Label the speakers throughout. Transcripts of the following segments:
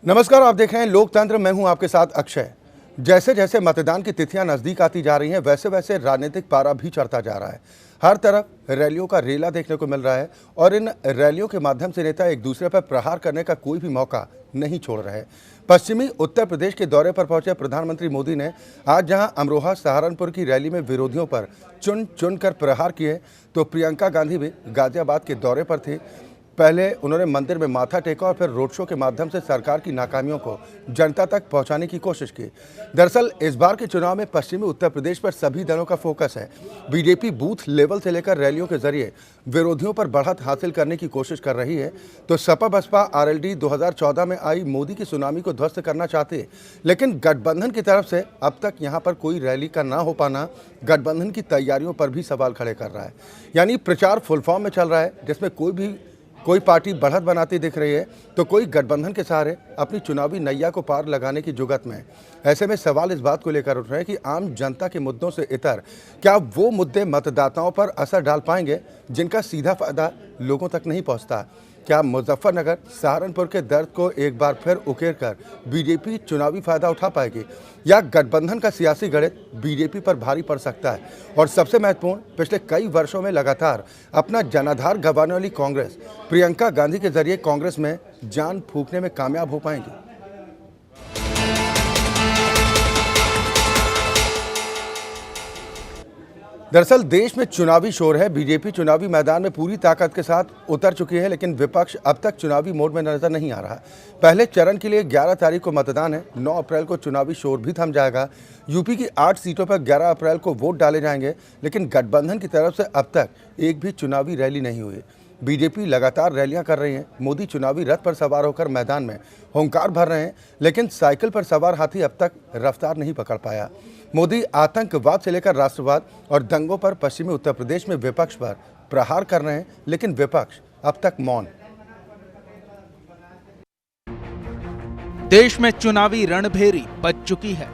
Speaker 1: नमस्कार, आप देख रहे हैं लोकतंत्र। मैं हूं आपके साथ अक्षय। जैसे जैसे मतदान की तिथियां नजदीक आती जा रही हैं, वैसे वैसे राजनीतिक पारा भी चढ़ता जा रहा है। हर तरफ रैलियों का रेला देखने को मिल रहा है और इन रैलियों के माध्यम से नेता एक दूसरे पर प्रहार करने का कोई भी मौका नहीं छोड़ रहे। पश्चिमी उत्तर प्रदेश के दौरे पर पहुंचे प्रधानमंत्री मोदी ने आज जहां अमरोहा सहारनपुर की रैली में विरोधियों पर चुन चुन कर प्रहार किए, तो प्रियंका गांधी भी गाजियाबाद के दौरे पर थी। पहले उन्होंने मंदिर में माथा टेका और फिर रोड शो के माध्यम से सरकार की नाकामियों को जनता तक पहुंचाने की कोशिश की। दरअसल इस बार के चुनाव में पश्चिमी उत्तर प्रदेश पर सभी दलों का फोकस है। बीजेपी बूथ लेवल से लेकर रैलियों के जरिए विरोधियों पर बढ़त हासिल करने की कोशिश कर रही है, तो सपा बसपा आरएलडी 2014 में आई मोदी की सुनामी को ध्वस्त करना चाहती है, लेकिन गठबंधन की तरफ से अब तक यहां पर कोई रैली का ना हो पाना गठबंधन की तैयारियों पर भी सवाल खड़े कर रहा है। यानी प्रचार फुल फॉर्म में चल रहा है, जिसमें कोई पार्टी बढ़त बनाती दिख रही है, तो कोई गठबंधन के सहारे अपनी चुनावी नैया को पार लगाने की जुगत में है। ऐसे में सवाल इस बात को लेकर उठ रहे हैं कि आम जनता के मुद्दों से इतर क्या वो मुद्दे मतदाताओं पर असर डाल पाएंगे जिनका सीधा फायदा लोगों तक नहीं पहुंचता। क्या मुजफ्फरनगर सहारनपुर के दर्द को एक बार फिर उकेर कर बीजेपी चुनावी फायदा उठा पाएगी, या गठबंधन का सियासी गणित बीजेपी पर भारी पड़ सकता है। और सबसे महत्वपूर्ण, पिछले कई वर्षों में लगातार अपना जनाधार गंवाने वाली कांग्रेस प्रियंका गांधी के जरिए कांग्रेस में जान फूंकने में कामयाब हो पाएंगी। दरअसल देश में चुनावी शोर है। बीजेपी चुनावी मैदान में पूरी ताकत के साथ उतर चुकी है, लेकिन विपक्ष अब तक चुनावी मोड में नजर नहीं आ रहा। पहले चरण के लिए 11 तारीख को मतदान है। 9 अप्रैल को चुनावी शोर भी थम जाएगा। यूपी की 8 सीटों पर 11 अप्रैल को वोट डाले जाएंगे, लेकिन गठबंधन की तरफ से अब तक एक भी चुनावी रैली नहीं हुई। बीजेपी लगातार रैलियां कर रही है। मोदी चुनावी रथ पर सवार होकर मैदान में हुंकार भर रहे हैं, लेकिन साइकिल पर सवार हाथी अब तक रफ्तार नहीं पकड़ पाया। मोदी आतंकवाद से लेकर राष्ट्रवाद और दंगों पर पश्चिमी उत्तर प्रदेश में विपक्ष पर प्रहार कर रहे हैं, लेकिन विपक्ष अब तक मौन।
Speaker 2: देश में चुनावी रणभेरी बज चुकी है।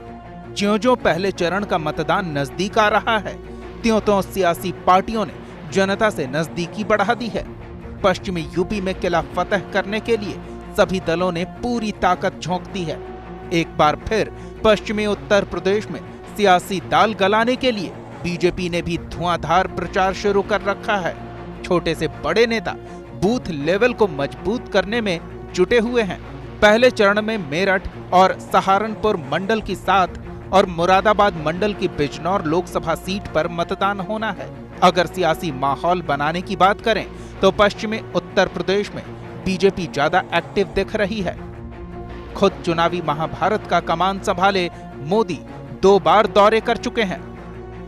Speaker 2: ज्यों-ज्यों पहले चरण का मतदान नजदीक आ रहा है, त्यों-त्यों सियासी पार्टियों ने जनता से नजदीकी बढ़ा दी है। पश्चिमी यूपी में किला फतह करने के लिए सभी दलों ने पूरी ताकत झोंक दी है। एक बार फिर पश्चिमी उत्तर प्रदेश में सियासी दाल गलाने के लिए बीजेपी ने भी धुआंधार प्रचार शुरू कर रखा है। छोटे से बड़े नेता बूथ लेवल को मजबूत करने में जुटे हुए हैं। पहले चरण में मेरठ और सहारनपुर मंडल की 7 और मुरादाबाद मंडल की बिजनौर लोकसभा सीट पर मतदान होना है। अगर सियासी माहौल बनाने की बात करें तो पश्चिमी उत्तर प्रदेश में बीजेपी ज्यादा एक्टिव दिख रही है। खुद चुनावी महाभारत का कमान संभाले मोदी 2 बार दौरे कर चुके हैं।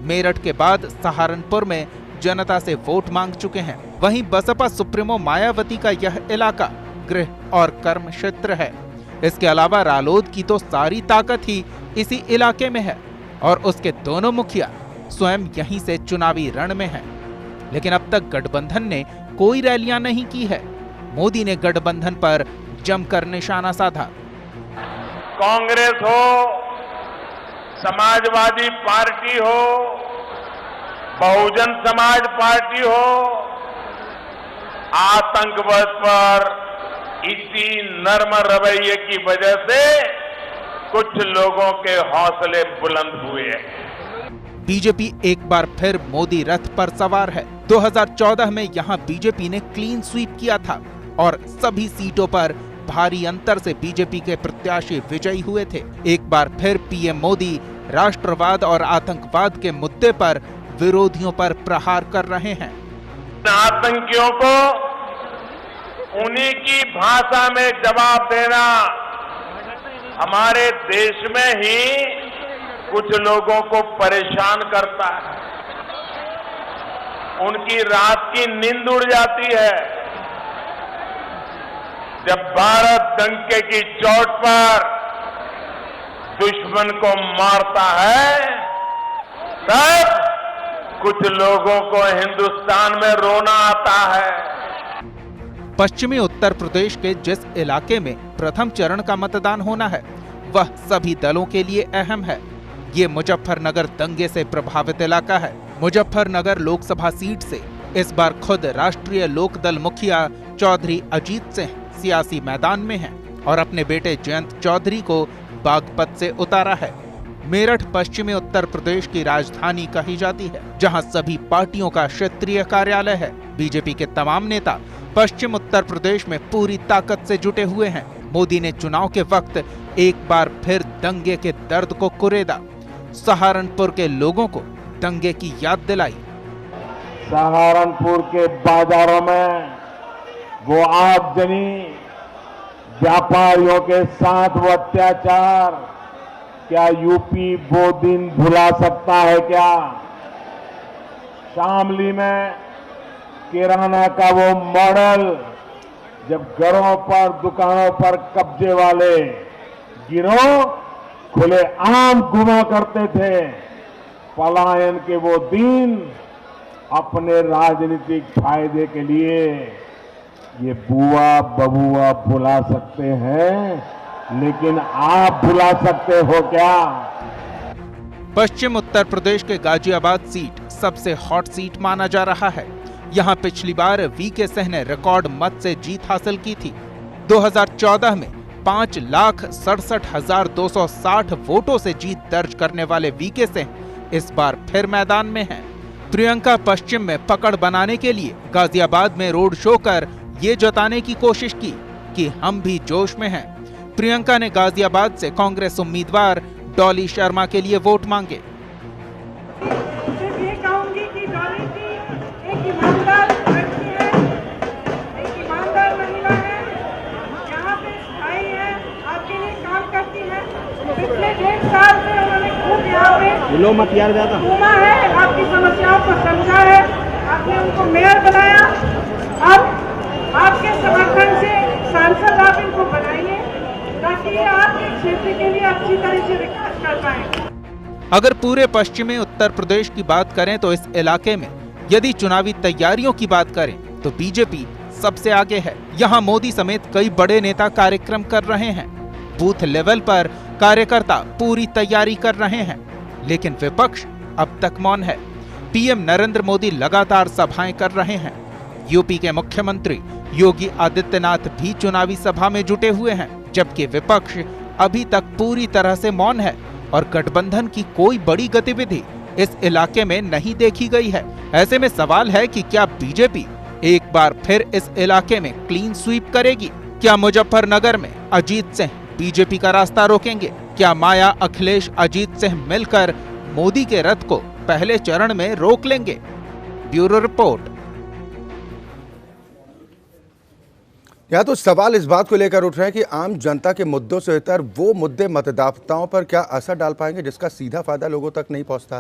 Speaker 2: मेरठ के बाद सहारनपुर में जनता से वोट मांग चुके हैं। वहीं बसपा सुप्रीमो मायावती का यह इलाका गृह और कर्म क्षेत्र है। इसके अलावा रालोद की तो सारी ताकत ही इसी इलाके में है और उसके दोनों मुखिया स्वयं यहीं से चुनावी रण में हैं। लेकिन अब तक गठबंधन ने कोई रैलियां नहीं की है। मोदी ने गठबंधन पर जमकर निशाना साधा।
Speaker 3: कांग्रेस हो, समाजवादी पार्टी हो, बहुजन समाज पार्टी हो, आतंकवाद पर इसी नर्म रवैये की वजह से कुछ लोगों के हौसले बुलंद हुए हैं।
Speaker 2: बीजेपी एक बार फिर मोदी रथ पर सवार है। 2014 में यहां बीजेपी ने क्लीन स्वीप किया था और सभी सीटों पर भारी अंतर से बीजेपी के प्रत्याशी विजयी हुए थे। एक बार फिर पीएम मोदी राष्ट्रवाद और आतंकवाद के मुद्दे पर विरोधियों पर प्रहार कर रहे हैं।
Speaker 3: आतंकियों को उन्हीं की भाषा में जवाब देना हमारे देश में ही कुछ लोगों को परेशान करता है। उनकी रात की नींद उड़ जाती है जब भारत डंके की चोट पर दुश्मन को मारता है, तब कुछ लोगों को हिंदुस्तान में रोना आता है।
Speaker 2: पश्चिमी उत्तर प्रदेश के जिस इलाके में प्रथम चरण का मतदान होना है, वह सभी दलों के लिए अहम है। ये मुजफ्फरनगर दंगे से प्रभावित इलाका है। मुजफ्फरनगर लोकसभा सीट से इस बार खुद राष्ट्रीय लोकदल मुखिया चौधरी अजीत सिंह सियासी मैदान में हैं और अपने बेटे जयंत चौधरी को बागपत से उतारा है। मेरठ पश्चिमी उत्तर प्रदेश की राजधानी कही जाती है, जहां सभी पार्टियों का क्षेत्रीय कार्यालय है। बीजेपी के तमाम नेता पश्चिम उत्तर प्रदेश में पूरी ताकत से जुटे हुए हैं। मोदी ने चुनाव के वक्त एक बार फिर दंगे के दर्द को कुरेदा, सहारनपुर के लोगों को दंगे की याद दिलाई।
Speaker 3: सहारनपुर के बाजारों में वो आगजनी, व्यापारियों के साथ वो अत्याचार, क्या यूपी वो दिन भुला सकता है क्या? शामली में किराना का वो मॉडल, जब घरों पर दुकानों पर कब्जे वाले गिरोह खुले आम गुमा करते थे, पलायन के वो दिन अपने राजनीतिक फायदे के लिए ये बुआ बबुआ भुला सकते हैं, लेकिन आप भुला सकते हो क्या?
Speaker 2: पश्चिम उत्तर प्रदेश के गाजियाबाद सीट सबसे हॉट सीट माना जा रहा है। यहां पिछली बार वीके सिंह ने रिकॉर्ड मत से जीत हासिल की थी। 2014 में 5,67,260 वोटों से जीत दर्ज करने वाले वीके सिंह इस बार फिर मैदान में हैं। प्रियंका पश्चिम में पकड़ बनाने के लिए गाजियाबाद में रोड शो कर ये जताने की कोशिश की कि हम भी जोश में हैं। प्रियंका ने गाजियाबाद से कांग्रेस उम्मीदवार डॉली शर्मा के लिए वोट मांगे।
Speaker 4: सिर्फ ये कहूंगी कि डॉली जी एक ईमानदार लड़की है, एक ईमानदार महिला है, यहाँ पे स्थायी है, आपके लिए काम करती है। पिछले 1.5 साल से उन्होंने खूब यहाँ पे घूमा है, आपकी समस्याओं को समझा है, आपने उनको मेयर बनाया। अब आपके समर्थन से सांसद आप इनको बनाइए ताकि ये आपके क्षेत्र के लिए अच्छी तरह से विकास कर पाए।
Speaker 2: अगर पूरे पश्चिमी उत्तर प्रदेश की बात करें तो इस इलाके में यदि चुनावी तैयारियों की बात करें तो बीजेपी सबसे आगे है। यहां मोदी समेत कई बड़े नेता कार्यक्रम कर रहे हैं। बूथ लेवल पर कार्यकर्ता पूरी तैयारी कर रहे हैं, लेकिन विपक्ष अब तक मौन है। पीएम नरेंद्र मोदी लगातार सभाएं कर रहे हैं। यूपी के मुख्यमंत्री योगी आदित्यनाथ भी चुनावी सभा में जुटे हुए हैं, जबकि विपक्ष अभी तक पूरी तरह से मौन है और गठबंधन की कोई बड़ी गतिविधि इस इलाके में नहीं देखी गई है। ऐसे में सवाल है कि क्या बीजेपी एक बार फिर इस इलाके में क्लीन स्वीप करेगी? क्या मुजफ्फरनगर में अजीत सिंह बीजेपी का रास्ता रोकेंगे? क्या माया अखिलेश अजीत सिंह मिलकर मोदी के रथ को पहले चरण में रोक लेंगे? Bureau report.
Speaker 1: यहाँ तो सवाल इस बात को लेकर उठ रहे हैं कि आम जनता के मुद्दों से इतर वो मुद्दे मतदाताओं पर क्या असर डाल पाएंगे जिसका सीधा फायदा लोगों तक नहीं पहुँचता।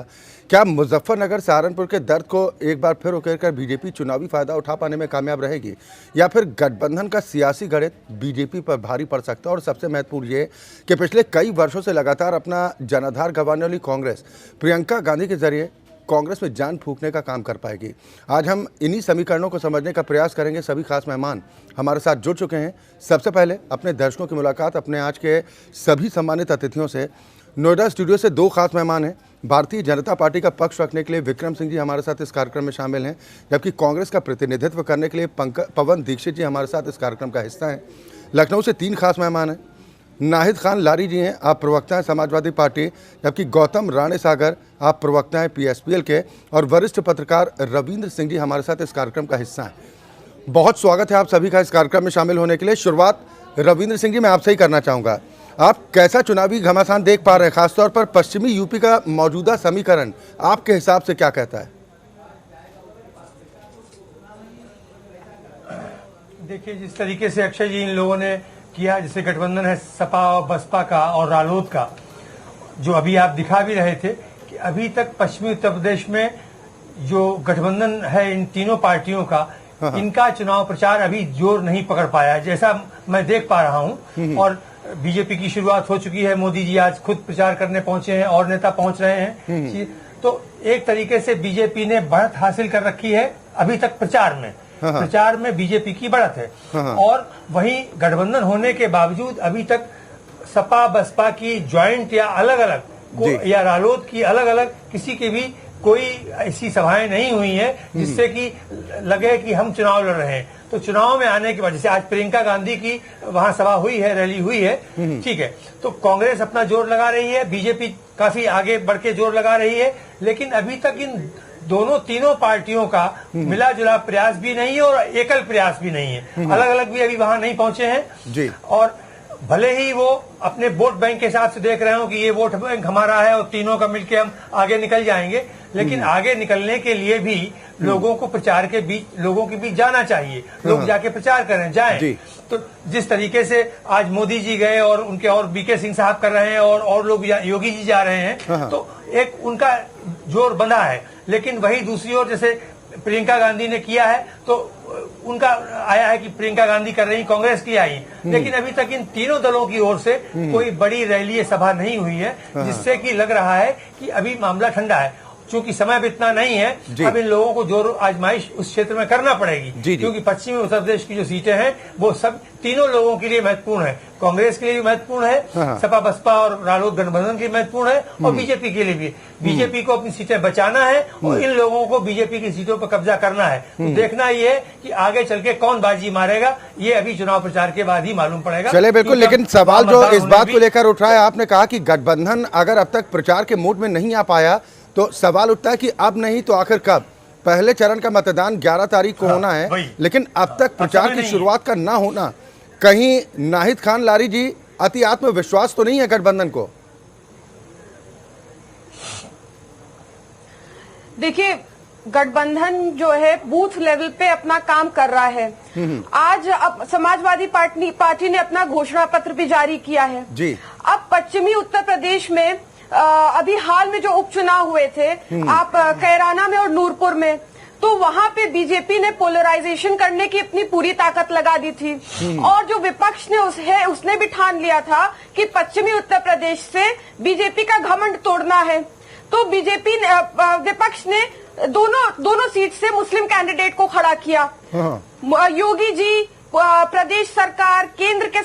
Speaker 1: क्या मुजफ्फरनगर सहारनपुर के दर्द को एक बार फिर उकेरकर बीजेपी चुनावी फायदा उठा पाने में कामयाब रहेगी, या फिर गठबंधन का सियासी गणित बीजेपी पर भारी पड़ सकता है? और सबसे महत्वपूर्ण ये कि पिछले कई वर्षों से लगातार अपना जनाधार गंवाने वाली कांग्रेस प्रियंका गांधी के जरिए कांग्रेस में जान फूंकने का काम कर पाएगी। आज हम इन्हीं समीकरणों को समझने का प्रयास करेंगे। सभी खास मेहमान हमारे साथ जुड़ चुके हैं। सबसे पहले अपने दर्शकों की मुलाकात अपने आज के सभी सम्मानित अतिथियों से। नोएडा स्टूडियो से 2 खास मेहमान हैं। भारतीय जनता पार्टी का पक्ष रखने के लिए विक्रम सिंह जी हमारे साथ इस कार्यक्रम में शामिल हैं, जबकि कांग्रेस का प्रतिनिधित्व करने के लिए पवन दीक्षित जी हमारे साथ इस कार्यक्रम का हिस्सा हैं। लखनऊ से 3 खास मेहमान हैं। नाहिद खान लारी जी हैं, आप प्रवक्ता हैं समाजवादी पार्टी, जबकि गौतम राणे सागर आप प्रवक्ता हैं पीएसपीएल के, और वरिष्ठ पत्रकार रविंद्र सिंह जी हमारे साथ इस कार्यक्रम का हिस्सा हैं। बहुत स्वागत है आप सभी का इस कार्यक्रम में शामिल होने के लिए। शुरुआत रविंद्र सिंह जी मैं आपसे ही करना चाहूँगा। आप कैसा चुनावी घमासान देख पा रहे हैं, खासतौर पर पश्चिमी यूपी का मौजूदा समीकरण आपके हिसाब से क्या कहता है?
Speaker 5: देखिए, जिस तरीके से अक्षय जी इन लोगों ने किया, जैसे गठबंधन है सपा और बसपा का और रालोद का, जो अभी आप दिखा भी रहे थे कि अभी तक पश्चिमी उत्तर प्रदेश में जो गठबंधन है इन तीनों पार्टियों का, इनका चुनाव प्रचार अभी जोर नहीं पकड़ पाया है, जैसा मैं देख पा रहा हूं। और बीजेपी की शुरुआत हो चुकी है, मोदी जी आज खुद प्रचार करने पहुंचे हैं और नेता पहुंच रहे हैं। तो एक तरीके से बीजेपी ने बढ़त हासिल कर रखी है अभी तक प्रचार में। प्रचार में बीजेपी की बढ़त है, और वहीं गठबंधन होने के बावजूद अभी तक सपा बसपा की ज्वाइंट या अलग अलग या रालोद की अलग अलग किसी की भी कोई ऐसी सभाएं नहीं हुई हैं जिससे कि लगे कि हम चुनाव लड़ रहे हैं। तो चुनाव में आने के बाद, जैसे आज प्रियंका गांधी की वहां सभा हुई है, रैली हुई है, ठीक है, तो कांग्रेस अपना जोर लगा रही है, बीजेपी काफी आगे बढ़ के जोर लगा रही है, लेकिन अभी तक इन दोनों तीनों पार्टियों का मिला जुला प्रयास भी नहीं है और एकल प्रयास भी नहीं है। अलग अलग भी अभी वहां नहीं पहुंचे हैं
Speaker 1: जी।
Speaker 5: और भले ही वो अपने वोट बैंक के हिसाब से देख रहे हो कि ये वोट बैंक हमारा है और तीनों का मिलके हम आगे निकल जाएंगे, लेकिन आगे निकलने के लिए भी लोगों को प्रचार के बीच, लोगों के बीच जाना चाहिए, लोग जाके प्रचार करें, जाएं। तो जिस तरीके से आज मोदी जी गए और उनके और बीके सिंह साहब कर रहे हैं और लोग योगी जी जा रहे हैं, तो एक उनका जोर बंधा है। लेकिन वही दूसरी ओर जैसे प्रियंका गांधी ने किया है, तो उनका आया है कि प्रियंका गांधी कर रही, कांग्रेस की आई, लेकिन अभी तक इन तीनों दलों की ओर से कोई बड़ी रैली सभा नहीं हुई है, जिससे कि लग रहा है कि अभी मामला ठंडा है। चूंकि समय अब इतना नहीं है, अब इन लोगों को जोर आजमाइश उस क्षेत्र में करना पड़ेगी, क्योंकि पश्चिमी उत्तर प्रदेश की जो सीटें हैं वो सब तीनों लोगों के लिए महत्वपूर्ण है। कांग्रेस के लिए भी महत्वपूर्ण है, सपा बसपा और रालोद गठबंधन के लिए महत्वपूर्ण है, और बीजेपी के लिए भी। बीजेपी को अपनी सीटें बचाना है और इन लोगों को बीजेपी की सीटों पर कब्जा करना है। तो देखना ये है कि आगे चल के कौन बाजी मारेगा, ये अभी चुनाव प्रचार के बाद ही मालूम पड़ेगा।
Speaker 1: चले बिल्कुल, लेकिन सवाल जो इस बात को लेकर उठ रहा है, आपने कहा कि गठबंधन अगर अब तक प्रचार के मूड में नहीं आ पाया, तो सवाल उठता है कि अब नहीं तो आखिर कब? पहले चरण का मतदान 11 तारीख को होना है, लेकिन अब तक प्रचार की शुरुआत का ना होना, कहीं नाहिद खान लारी जी अति आत्मविश्वास तो नहीं है गठबंधन को?
Speaker 6: देखिए, गठबंधन जो है बूथ लेवल पे अपना काम कर रहा है। आज अब समाजवादी पार्टी ने अपना घोषणा पत्र भी जारी किया है
Speaker 1: जी।
Speaker 6: अब पश्चिमी उत्तर प्रदेश में अभी हाल में जो उपचुनाव हुए थे, आप कैराना में और नूरपुर में, तो वहां पे बीजेपी ने पोलराइजेशन करने की अपनी पूरी ताकत लगा दी थी, और जो विपक्ष ने उसने भी ठान लिया था कि पश्चिमी उत्तर प्रदेश से बीजेपी का घमंड तोड़ना है। तो बीजेपी ने, विपक्ष ने दोनों सीट से मुस्लिम कैंडिडेट को खड़ा किया। योगी जी, प्रदेश सरकार, केंद्र की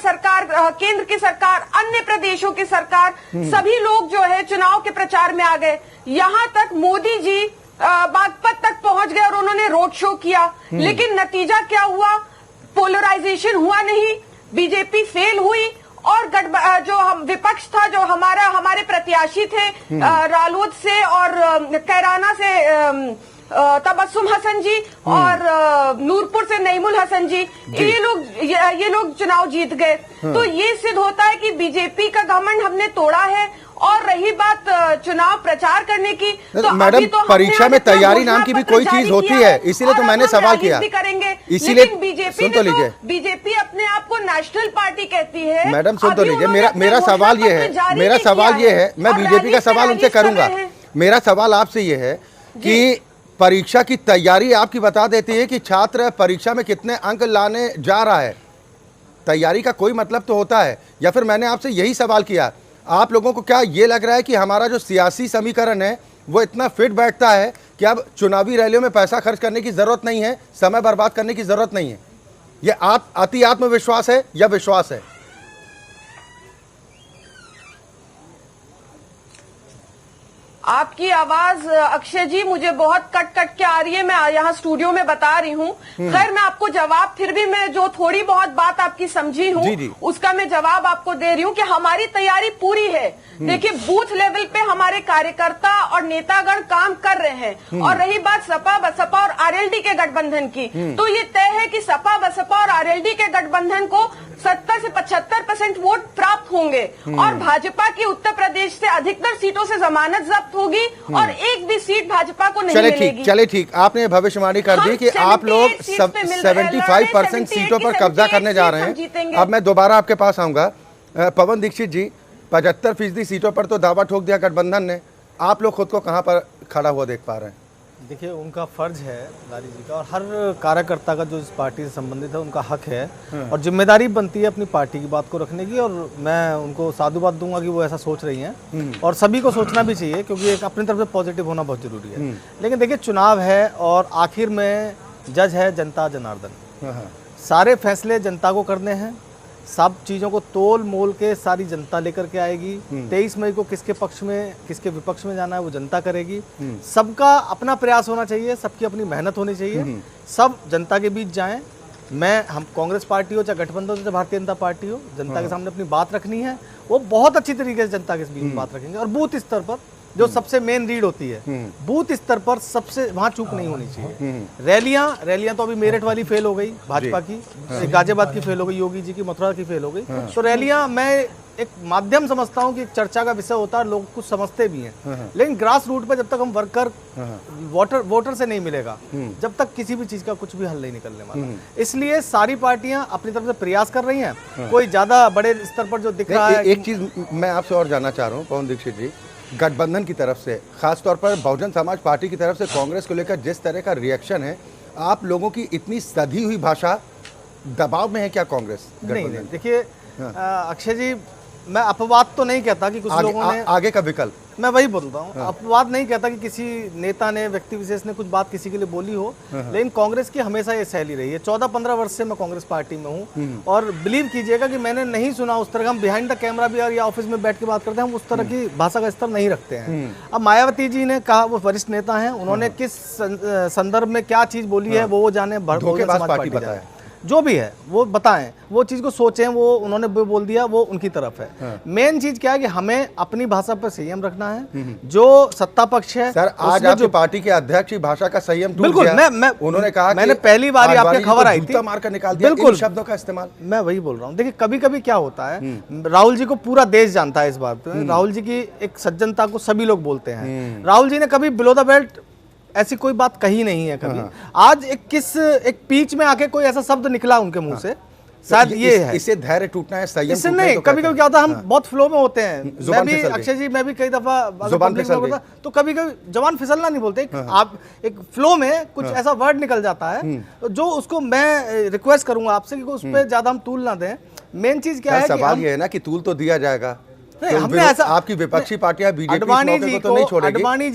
Speaker 6: सरकार, अन्य प्रदेशों की सरकार, सभी लोग जो है चुनाव के प्रचार में आ गए। यहाँ तक मोदी जी बागपत तक पहुंच गए और उन्होंने रोड शो किया, लेकिन नतीजा क्या हुआ? पोलराइजेशन हुआ नहीं, बीजेपी फेल हुई, और जो हम विपक्ष था, जो हमारे प्रत्याशी थे रालोद से और कैराना से तबस्सुम हसन जी और नूरपुर से नईमुल हसन जी, ये लोग चुनाव जीत गए। तो ये सिद्ध होता है कि बीजेपी का घमंड हमने तोड़ा है। और रही बात चुनाव प्रचार करने की, तो
Speaker 1: मैडम परीक्षा में तैयारी नाम की भी कोई चीज होती है, इसीलिए तो मैंने सवाल किया।
Speaker 6: इसीलिए बीजेपी अपने आप को नेशनल पार्टी कहती है।
Speaker 1: मैडम सुन तो लीजिए, मेरा सवाल ये है, मैं बीजेपी का सवाल उनसे करूंगा। मेरा सवाल आपसे ये है कि परीक्षा की तैयारी आपकी बता देती है कि छात्र परीक्षा में कितने अंक लाने जा रहा है। तैयारी का कोई मतलब तो होता है, या फिर मैंने आपसे यही सवाल किया, आप लोगों को क्या ये लग रहा है कि हमारा जो सियासी समीकरण है वो इतना फिट बैठता है कि अब चुनावी रैलियों में पैसा खर्च करने की जरूरत नहीं है, समय बर्बाद करने की जरूरत नहीं है? ये अति आत्मविश्वास है या विश्वास है?
Speaker 6: आपकी आवाज अक्षय जी मुझे बहुत कट के आ रही है, मैं यहाँ स्टूडियो में बता रही हूँ। खैर, मैं आपको जवाब, फिर भी मैं जो थोड़ी बहुत बात आपकी समझी हूँ उसका मैं जवाब आपको दे रही हूँ कि हमारी तैयारी पूरी है। देखिए, बूथ लेवल पे हमारे कार्यकर्ता और नेतागण काम कर रहे हैं। और रही बात सपा बसपा और आरएलडी के गठबंधन की, तो ये तय है कि सपा बसपा और आरएलडी के गठबंधन को 70 से 75% वोट प्राप्त होंगे, और भाजपा की उत्तर प्रदेश से अधिकतर सीटों से जमानत जब्त होगी और एक भी सीट भाजपा को नहीं मिलेगी।
Speaker 1: चले ठीक, आपने भविष्यवाणी कर दी कि आप लोग 75% सीटों पर कब्जा करने जा रहे हैं। अब मैं दोबारा आपके पास आऊंगा। पवन दीक्षित जी, 75% सीटों पर तो दावा ठोक दिया गठबंधन ने, आप लोग खुद को कहां पर खड़ा हुआ देख पा रहे हैं?
Speaker 7: देखिए, उनका फर्ज है लारी जी का, और हर कार्यकर्ता का जो इस पार्टी से संबंधित है उनका हक है और जिम्मेदारी बनती है अपनी पार्टी की बात को रखने की, और मैं उनको साधुवाद दूंगा कि वो ऐसा सोच रही हैं, और सभी को सोचना भी चाहिए, क्योंकि एक अपनी तरफ से पॉजिटिव होना बहुत जरूरी है। लेकिन देखिए, चुनाव है और आखिर में जज है जनता जनार्दन। सारे फैसले जनता को करने हैं, सब चीज़ों को तोल मोल के सारी जनता लेकर के आएगी। 23 मई को किसके पक्ष में किसके विपक्ष में जाना है वो जनता करेगी। सबका अपना प्रयास होना चाहिए, सबकी अपनी मेहनत होनी चाहिए, सब जनता के बीच जाएं हम कांग्रेस पार्टी हो चाहे गठबंधन हो चाहे भारतीय जनता पार्टी हो, जनता के सामने अपनी बात रखनी है, वो बहुत अच्छी तरीके से जनता के बीच में बात रखेंगे। और बूथ स्तर पर जो सबसे मेन रीड होती है, बूथ स्तर पर सबसे वहां चूक नहीं होनी चाहिए। रैलियां तो अभी मेरठ वाली फेल हो गई भाजपा की, गाजियाबाद की फेल हो गई, योगी जी की मथुरा की फेल हो गई। तो रैलियां मैं एक माध्यम समझता हूं कि एक चर्चा का विषय होता है, लोग कुछ समझते भी हैं, लेकिन ग्रास रूट पे जब तक हम वर्कर वोटर से नहीं मिलेगा, जब तक किसी भी चीज का कुछ भी हल नहीं निकलने वाला। इसलिए सारी पार्टियां अपनी तरफ से प्रयास कर रही हैं। कोई ज्यादा बड़े स्तर पर जो दिख रहा है,
Speaker 1: एक चीज मैं आपसे और जानना चाह रहा हूँ पवन दीक्षित जी, गठबंधन की तरफ से, खासतौर पर बहुजन समाज पार्टी की तरफ से कांग्रेस को लेकर जिस तरह का रिएक्शन है, आप लोगों की इतनी सधी हुई भाषा, दबाव में है क्या कांग्रेस?
Speaker 7: नहीं, देखिए अक्षय जी, मैं अपवाद तो नहीं कहता कि कुछ लोगों ने
Speaker 1: आगे का विकल्प, मैं
Speaker 7: वही बोलता हूँ, अपवाद नहीं कहता कि किसी नेता ने, व्यक्ति विशेष ने कुछ बात किसी के लिए बोली हो, लेकिन कांग्रेस की हमेशा ये शैली रही है। 14-15 वर्ष से मैं कांग्रेस पार्टी में हूँ, और बिलीव कीजिएगा कि मैंने नहीं सुना उस तरह का। हम बिहाइंड द कैमरा भी या ऑफिस में बैठ के बात करते हैं, हम उस तरह की भाषा का स्तर नहीं रखते हैं। अब मायावती जी ने कहा, वो वरिष्ठ नेता है, उन्होंने किस संदर्भ में क्या चीज बोली है वो जाने,
Speaker 1: बताया
Speaker 7: जो भी है वो बताएं, वो चीज को सोचें, वो उन्होंने बोल दिया, वो उनकी तरफ है। मेन चीज क्या है कि हमें अपनी भाषा पर संयम रखना है। जो सत्ता पक्ष है,
Speaker 1: सर आज आपकी पार्टी के अध्यक्ष की भाषा का संयम टूट
Speaker 7: बिल्कुल,
Speaker 1: गया। उन्होंने कहा
Speaker 7: मैंने पहली बार आपकी खबर आई थी,
Speaker 1: मार कर निकाल दिया, बिल्कुल शब्दों का इस्तेमाल।
Speaker 7: मैं वही बोल रहा हूँ। देखिए कभी कभी क्या होता है, राहुल जी को पूरा देश जानता है इस बात पे, राहुल जी की एक सज्जनता को सभी लोग बोलते हैं। राहुल जी ने कभी बिलो द बेल्ट ऐसी कोई बात कही नहीं है कभी। आज एक बीच में आके कोई ऐसा शब्द निकला उनके मुंह से, शायद ये है।
Speaker 1: इसे धैर्य टूटना है, संयम
Speaker 7: इससे नहीं। कभी कभी क्या होता है, हम बहुत फ्लो में होते हैं। मैं भी अक्षय जी, मैं भी कई दफा तो कभी कभी जवान फिसलना नहीं बोलते, आप एक फ्लो में कुछ ऐसा वर्ड निकल जाता है, जो उसको मैं रिक्वेस्ट करूंगा आपसे कि उस पर ज्यादा हम तूल ना दें। मेन चीज क्या है,
Speaker 1: सवाल ये है ना कि तूल तो दिया जाएगा, हमने ऐसा, आपकी विपक्षी पार्टियां बीजेपी को तो नहीं छोड़ेगी।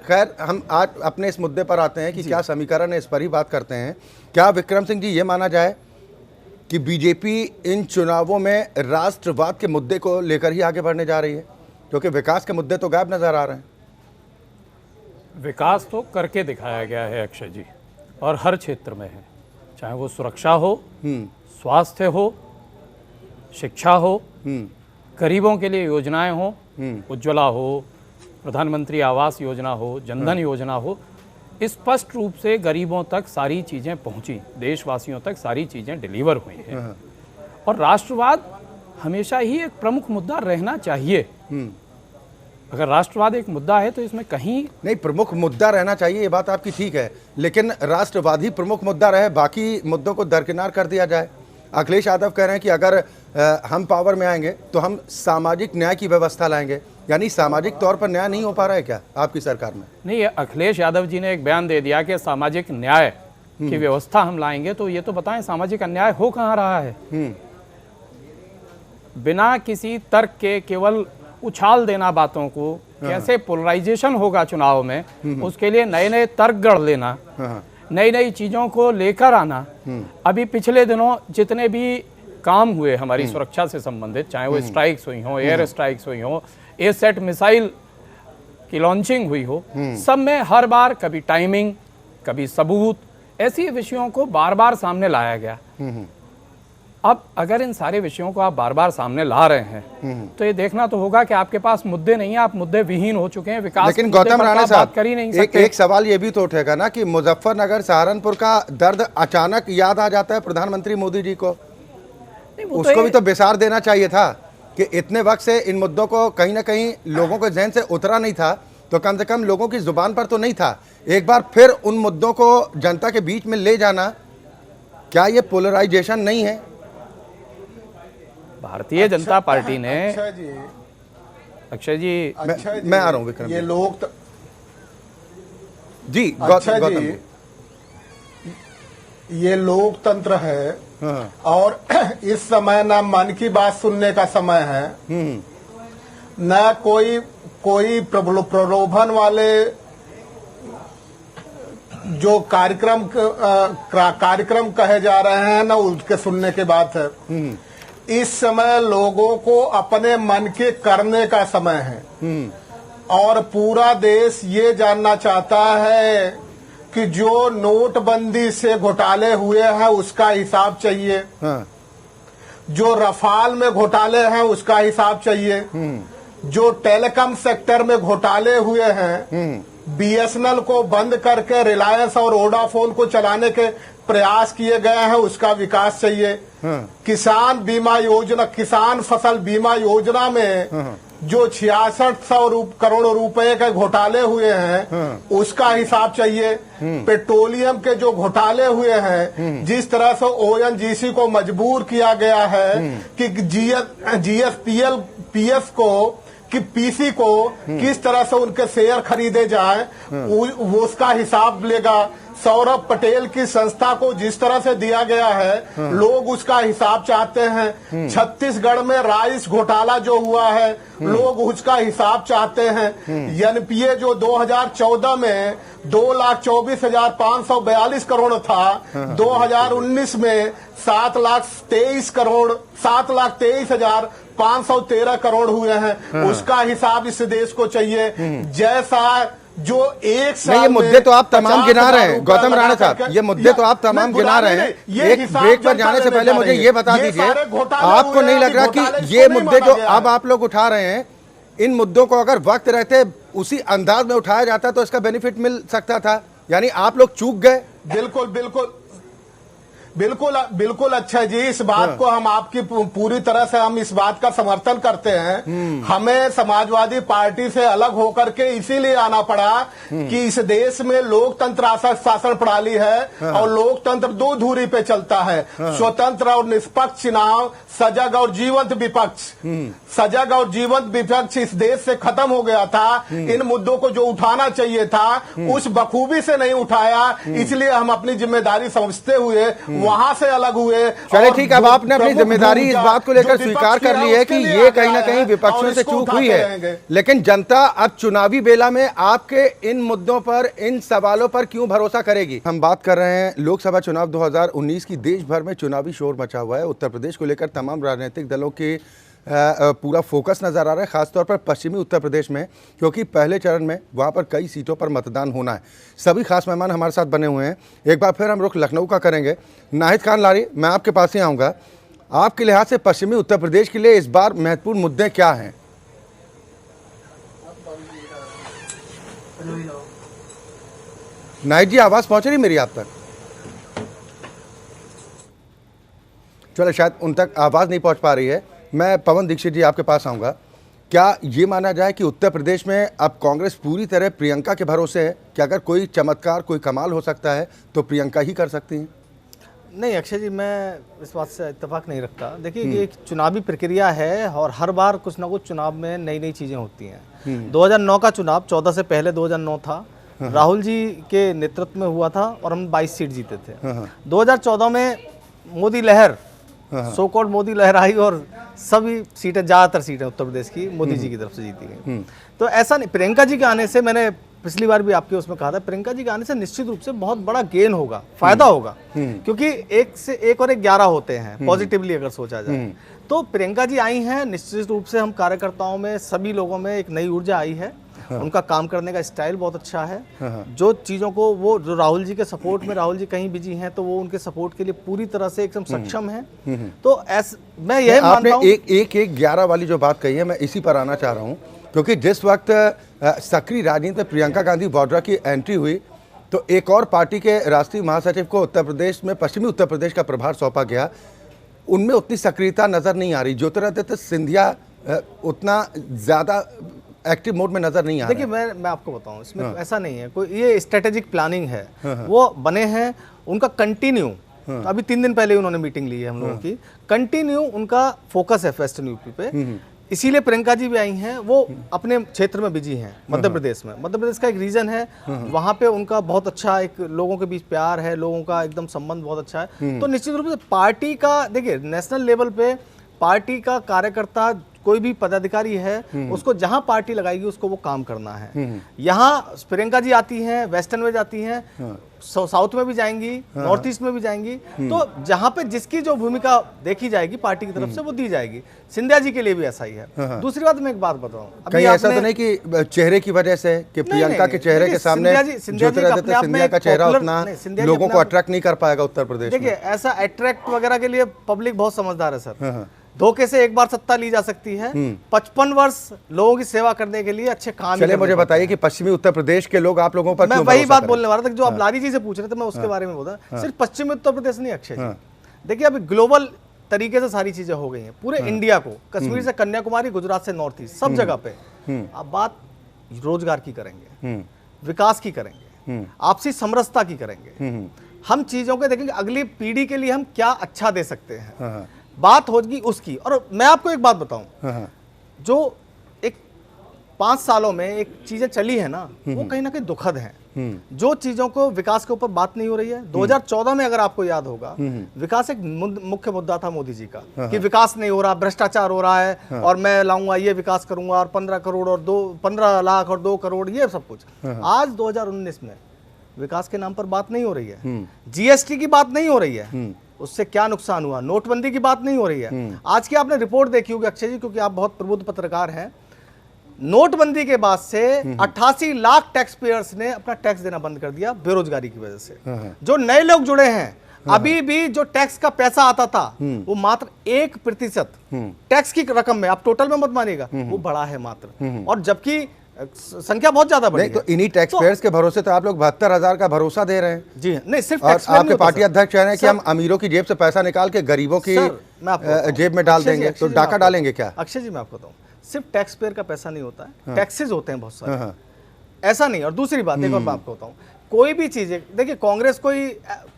Speaker 1: खैर हम आज अपने इस मुद्दे पर आते हैं कि क्या समीकरण है, इस पर ही बात करते हैं। क्या विक्रम सिंह जी ये माना जाए कि बीजेपी इन चुनावों में राष्ट्रवाद के मुद्दे को लेकर ही आगे बढ़ने जा रही है, क्योंकि विकास के मुद्दे तो गायब नजर आ रहे हैं?
Speaker 8: विकास तो करके दिखाया गया है अक्षय जी, और हर क्षेत्र में है, चाहे वो सुरक्षा हो, स्वास्थ्य हो, शिक्षा हो, गरीबों के लिए योजनाएं हो, उज्ज्वला हो, प्रधानमंत्री आवास योजना हो, जनधन योजना हो, स्पष्ट रूप से गरीबों तक सारी चीज़ें पहुंची, देशवासियों तक सारी चीज़ें डिलीवर हुई हैं। और राष्ट्रवाद हमेशा ही एक प्रमुख मुद्दा रहना चाहिए। अगर राष्ट्रवाद एक मुद्दा है तो इसमें कहीं
Speaker 1: नहीं, प्रमुख मुद्दा रहना चाहिए, ये बात आपकी ठीक है, लेकिन राष्ट्रवाद ही प्रमुख मुद्दा रहे, बाकी मुद्दों को दरकिनार कर दिया जाए। अखिलेश यादव कह रहे हैं कि अगर हम पावर में आएंगे तो हम सामाजिक न्याय की व्यवस्था लाएंगे, यानी सामाजिक तौर पर न्याय नहीं हो पा रहा है क्या आपकी सरकार में?
Speaker 8: नहीं, अखिलेश यादव जी ने एक बयान दे दिया कि सामाजिक न्याय की व्यवस्था हम लाएंगे, तो ये तो बताएं सामाजिक अन्याय हो कहाँ रहा है? बिना किसी तर्क के केवल उछाल देना बातों को, कैसे पोलराइजेशन होगा चुनाव में, उसके लिए नए नए तर्क गढ़ लेना, नई नई चीजों को लेकर आना। अभी पिछले दिनों जितने भी काम हुए हमारी सुरक्षा से संबंधित, चाहे वो स्ट्राइक्स हुई हो, एयर स्ट्राइक्स हुई हो, एसेट मिसाइल की लॉन्चिंग हुई हो, सब में हर बार कभी टाइमिंग, कभी सबूत, ऐसी विषयों को बार बार सामने लाया गया। अब अगर इन सारे विषयों को आप बार बार सामने ला रहे हैं तो ये देखना तो होगा कि आपके पास मुद्दे नहीं है, आप मुद्दे विहीन हो चुके हैं। विकास, लेकिन गौतम राणा साहब कर ही नहीं सकते।
Speaker 1: एक सवाल ये भी तो उठेगा ना कि मुजफ्फरनगर, सहारनपुर का दर्द अचानक याद आ जाता है प्रधानमंत्री मोदी जी को, उसको भी तो बेसार देना चाहिए था कि इतने वक्त से इन मुद्दों को कहीं ना कहीं लोगों के जहन से उतरा नहीं था, तो कम से कम लोगों की जुबान पर तो नहीं था। एक बार फिर उन मुद्दों को जनता के बीच में ले जाना, क्या ये पोलराइजेशन नहीं है?
Speaker 8: भारतीय जनता पार्टी ने, अक्षय जी
Speaker 1: मैं आ रहा हूँ विक्रम,
Speaker 9: ये लोग
Speaker 1: जी
Speaker 9: गौतम जी, ये लोकतंत्र है और इस समय ना मन की बात सुनने का समय है, न कोई प्रलोभन वाले जो कार्यक्रम कहे जा रहे हैं ना उसके सुनने की बात है। इस समय लोगों को अपने मन के करने का समय है और पूरा देश ये जानना चाहता है कि जो नोटबंदी से घोटाले हुए हैं उसका हिसाब चाहिए,
Speaker 1: हाँ।
Speaker 9: जो रफाल में घोटाले हैं उसका हिसाब चाहिए, जो टेलीकॉम सेक्टर में घोटाले हुए हैं, बीएसएनएल को बंद करके रिलायंस और वोडाफोन को चलाने के प्रयास किए गए हैं उसका विकास चाहिए, किसान बीमा योजना, किसान फसल बीमा योजना में जो 6600 करोड़ रुपए के घोटाले हुए हैं उसका हिसाब चाहिए, पेट्रोलियम के जो घोटाले हुए हैं, जिस तरह से ओएनजीसी को मजबूर किया गया है कि जीएसपीएस को कि पीसी को किस तरह से उनके शेयर खरीदे जाए वो उसका हिसाब लेगा। सौरभ पटेल की संस्था को जिस तरह से दिया गया है लोग उसका हिसाब चाहते हैं। छत्तीसगढ़ में राइस घोटाला जो हुआ है लोग उसका हिसाब चाहते हैं। एनपीए जो 2014 में 2,24,542 करोड़ था, 2019 में 7,23,513 करोड़ हुए हैं, उसका हिसाब इस देश को चाहिए। जैसा जो एक साल
Speaker 1: ये मुद्दे तो आप तमाम गिना रहे हैं गौतम राणा साहब, ये मुद्दे तो आप तमाम गिना रहे हैं। एक ब्रेक पर जाने से पहले मुझे ये बता दीजिए, आपको नहीं लग रहा कि ये मुद्दे जो अब आप लोग उठा रहे हैं, इन मुद्दों को अगर वक्त रहते उसी अंदाज में उठाया जाता तो इसका बेनिफिट मिल सकता था? यानी आप लोग चूक गए।
Speaker 9: बिल्कुल बिल्कुल बिल्कुल बिल्कुल अच्छा जी, इस बात को हम आपकी पूरी तरह से हम इस बात का समर्थन करते हैं। हमें समाजवादी पार्टी से अलग होकर के इसीलिए आना पड़ा कि इस देश में लोकतंत्र शासन प्रणाली है और लोकतंत्र दो धुरी पे चलता है, स्वतंत्र और निष्पक्ष चुनाव, सजग और जीवंत विपक्ष। सजग और जीवंत विपक्ष इस देश से खत्म हो गया था। इन मुद्दों को जो उठाना चाहिए था उस बखूबी से नहीं उठाया, इसलिए हम अपनी जिम्मेदारी समझते हुए वहां से अलग हुए।
Speaker 1: चले ठीक, अब आपने अपनी जिम्मेदारी इस बात को लेकर स्वीकार कर ली है कि ये कहीं ना कहीं विपक्षों से चूक हुई है, लेकिन जनता अब चुनावी बेला में आपके इन मुद्दों पर, इन सवालों पर क्यों भरोसा करेगी? हम बात कर रहे हैं लोकसभा चुनाव 2019 की। देश भर में चुनावी शोर मचा हुआ है। उत्तर प्रदेश को लेकर तमाम राजनीतिक दलों के पूरा फोकस नजर आ रहा है, खासतौर पर पश्चिमी उत्तर प्रदेश में, क्योंकि पहले चरण में वहां पर कई सीटों पर मतदान होना है। सभी खास मेहमान हमारे साथ बने हुए हैं। एक बार फिर हम रुख लखनऊ का करेंगे। नाहिद खान लारी, मैं आपके पास ही आऊँगा। आपके लिहाज से पश्चिमी उत्तर प्रदेश के लिए इस बार महत्वपूर्ण मुद्दे क्या हैं? नाहिद जी, आवाज़ पहुँच रही मेरी आप तक? चलो, शायद उन तक आवाज़ नहीं पहुँच पा रही है। मैं पवन दीक्षित जी आपके पास आऊँगा। क्या ये माना जाए कि उत्तर प्रदेश में अब कांग्रेस पूरी तरह प्रियंका के भरोसे है कि अगर कोई चमत्कार, कोई कमाल हो सकता है तो प्रियंका ही कर सकती हैं?
Speaker 7: नहीं अक्षय जी, मैं इस बात से इत्तेफाक नहीं रखता। देखिए, ये एक चुनावी प्रक्रिया है और हर बार कुछ ना कुछ चुनाव में नई नई चीज़ें होती हैं। 2009 का चुनाव 14 से पहले 2009 था, राहुल जी के नेतृत्व में हुआ था और हम 22 सीट जीते थे। 2014 में मोदी लहर, सो कॉल्ड मोदी लहर आई और सभी सीटें, ज़्यादातर सीटें उत्तर प्रदेश की मोदी जी की तरफ से जीती गई। तो ऐसा नहीं, प्रियंका जी के आने से, मैंने पिछली बार भी आपके उसमें कहा था, प्रियंका जी के आने से निश्चित रूप से बहुत बड़ा गेन होगा, फायदा होगा, क्योंकि 1 से 1 और 1 11 होते हैं पॉजिटिवली अगर सोचा जाए तो। प्रियंका जी आई हैं, निश्चित रूप से हम कार्यकर्ताओं में, सभी लोगों में एक नई ऊर्जा आई है। उनका काम करने का स्टाइल बहुत अच्छा है। जो चीज़ों को वो, जो राहुल जी के सपोर्ट में, राहुल जी कहीं बिजी हैं तो वो उनके सपोर्ट के लिए पूरी तरह से एकदम सक्षम है। तो मैं यही मानता हूं,
Speaker 1: एक 11 वाली जो बात कही है, मैं इसी पर आना चाह रहा हूं, क्योंकि जिस वक्त सक्रिय राजनीति में प्रियंका गांधी वाड्रा की एंट्री हुई तो एक और पार्टी के राष्ट्रीय महासचिव को उत्तर प्रदेश में, पश्चिमी उत्तर प्रदेश का प्रभार सौंपा गया। उनमें उतनी सक्रियता नजर नहीं आ रही। ज्योतिरादित्य सिंधिया उतना ज्यादा एक्टिव मोड में नजर नहीं आ रहा।
Speaker 7: देखिए, मैं आपको बताऊं, इसमें ऐसा नहीं है कोई, ये स्ट्रेटेजिक प्लानिंग है। वो बने हैं, उनका कंटिन्यू, अभी 3 दिन पहले उन्होंने मीटिंग ली है हम लोगों की, कंटिन्यू उनका फोकस है वेस्टर्न यूपी पे। इसीलिए प्रियंका जी भी आई हैं। वो अपने क्षेत्र में बिजी हैं, मध्य प्रदेश में। मध्य प्रदेश का एक रीजन है, वहां पे उनका बहुत अच्छा एक लोगों के बीच प्यार है, लोगों का एकदम संबंध बहुत अच्छा है। तो निश्चित रूप से पार्टी का, देखिए नेशनल लेवल पे पार्टी का कार्यकर्ता कोई भी पदाधिकारी है उसको जहां पार्टी लगाएगी उसको वो काम करना है। यहाँ प्रियंका जी आती हैं, वेस्टर्न में जाती हैं, साउथ में भी जाएंगी, नॉर्थ ईस्ट में भी जाएंगी, तो जहां पे जिसकी जो भूमिका देखी जाएगी पार्टी की तरफ से वो दी जाएगी। सिंधिया जी के लिए भी ऐसा ही है। दूसरी बात मैं एक बात बताऊं,
Speaker 1: कहीं ऐसा तो नहीं कि चेहरे की वजह से कि प्रियंका के चेहरे के सामने सिंधिया का चेहरा उतना लोगों को अट्रैक्ट नहीं कर पाएगा उत्तर प्रदेश में।
Speaker 7: देखिए ऐसा अट्रैक्ट वगैरह के लिए पब्लिक बहुत समझदार है सर। धोखे से एक बार सत्ता ली जा सकती है, 55 वर्ष लोगों की सेवा करने के लिए अच्छे काम।
Speaker 1: चलिए मुझे बताइए कि पश्चिमी उत्तर प्रदेश के लोग आप लोगों पर
Speaker 7: मैं वही बात बोलने वाला था जो आप लारी जी से पूछ रहे थे, मैं उसके बारे में बोला। सिर्फ पश्चिमी उत्तर प्रदेश नहीं अक्षय जी, देखिए अभी ग्लोबल तरीके से सारी चीजें हो गई हैं पूरे इंडिया को, कश्मीर से कन्याकुमारी, गुजरात से नॉर्थ ईस्ट, सब जगह पे। अब बात रोजगार की करेंगे, विकास की करेंगे, आपसी समरसता की करेंगे, हम चीजों को देखेंगे अगली पीढ़ी के लिए हम क्या अच्छा दे सकते हैं, बात होगी उसकी। और मैं आपको एक बात बताऊं, जो एक 5 सालों में एक चीजें चली है ना वो कहीं ना कहीं दुखद है। जो चीजों को विकास के ऊपर बात नहीं हो रही है। 2014 में अगर आपको याद होगा, विकास एक मुख्य मुद्दा था मोदी जी का कि विकास नहीं हो रहा, भ्रष्टाचार हो रहा है और मैं लाऊंगा ये विकास करूंगा और 15 करोड़ और 15 लाख और 2 करोड़ ये सब कुछ। आज 2019 में विकास के नाम पर बात नहीं हो रही है, जीएसटी की बात नहीं हो रही है, उससे क्या नुकसान हुआ, नोटबंदी की बात नहीं हो रही है। आज की आपने रिपोर्ट देखी होगी अक्षय जी, क्योंकि आप बहुत प्रबुद्ध पत्रकार हैं। नोटबंदी के बाद से 88 लाख टैक्स पेयर्स ने अपना टैक्स देना बंद कर दिया बेरोजगारी की वजह से। जो नए लोग जुड़े हैं, अभी भी जो टैक्स का पैसा आता था वो मात्र 1% टैक्स की रकम में, आप टोटल में मत मानिएगा, वो बढ़ा है मात्र, और जबकि संख्या बहुत ज्यादा बढ़ी है।
Speaker 1: तो इन्हीं टैक्स पेयर्स के भरोसे तो आप लोग 72,000 का भरोसा दे रहे हैं।
Speaker 7: जी नहीं, सिर्फ
Speaker 1: और आपके पार्टी अध्यक्ष कह रहे हैं कि हम अमीरों की जेब से पैसा निकाल के गरीबों की जेब में डाल देंगे, तो डाका डालेंगे क्या?
Speaker 7: अक्षय जी मैं आपको बताऊं, सिर्फ टैक्स पेयर का पैसा नहीं होता है, टैक्सेस होते हैं बहुत सारे, ऐसा नहीं। और दूसरी बात एक और मैं आपको बताऊं, कोई भी चीजें देखिए, कांग्रेस कोई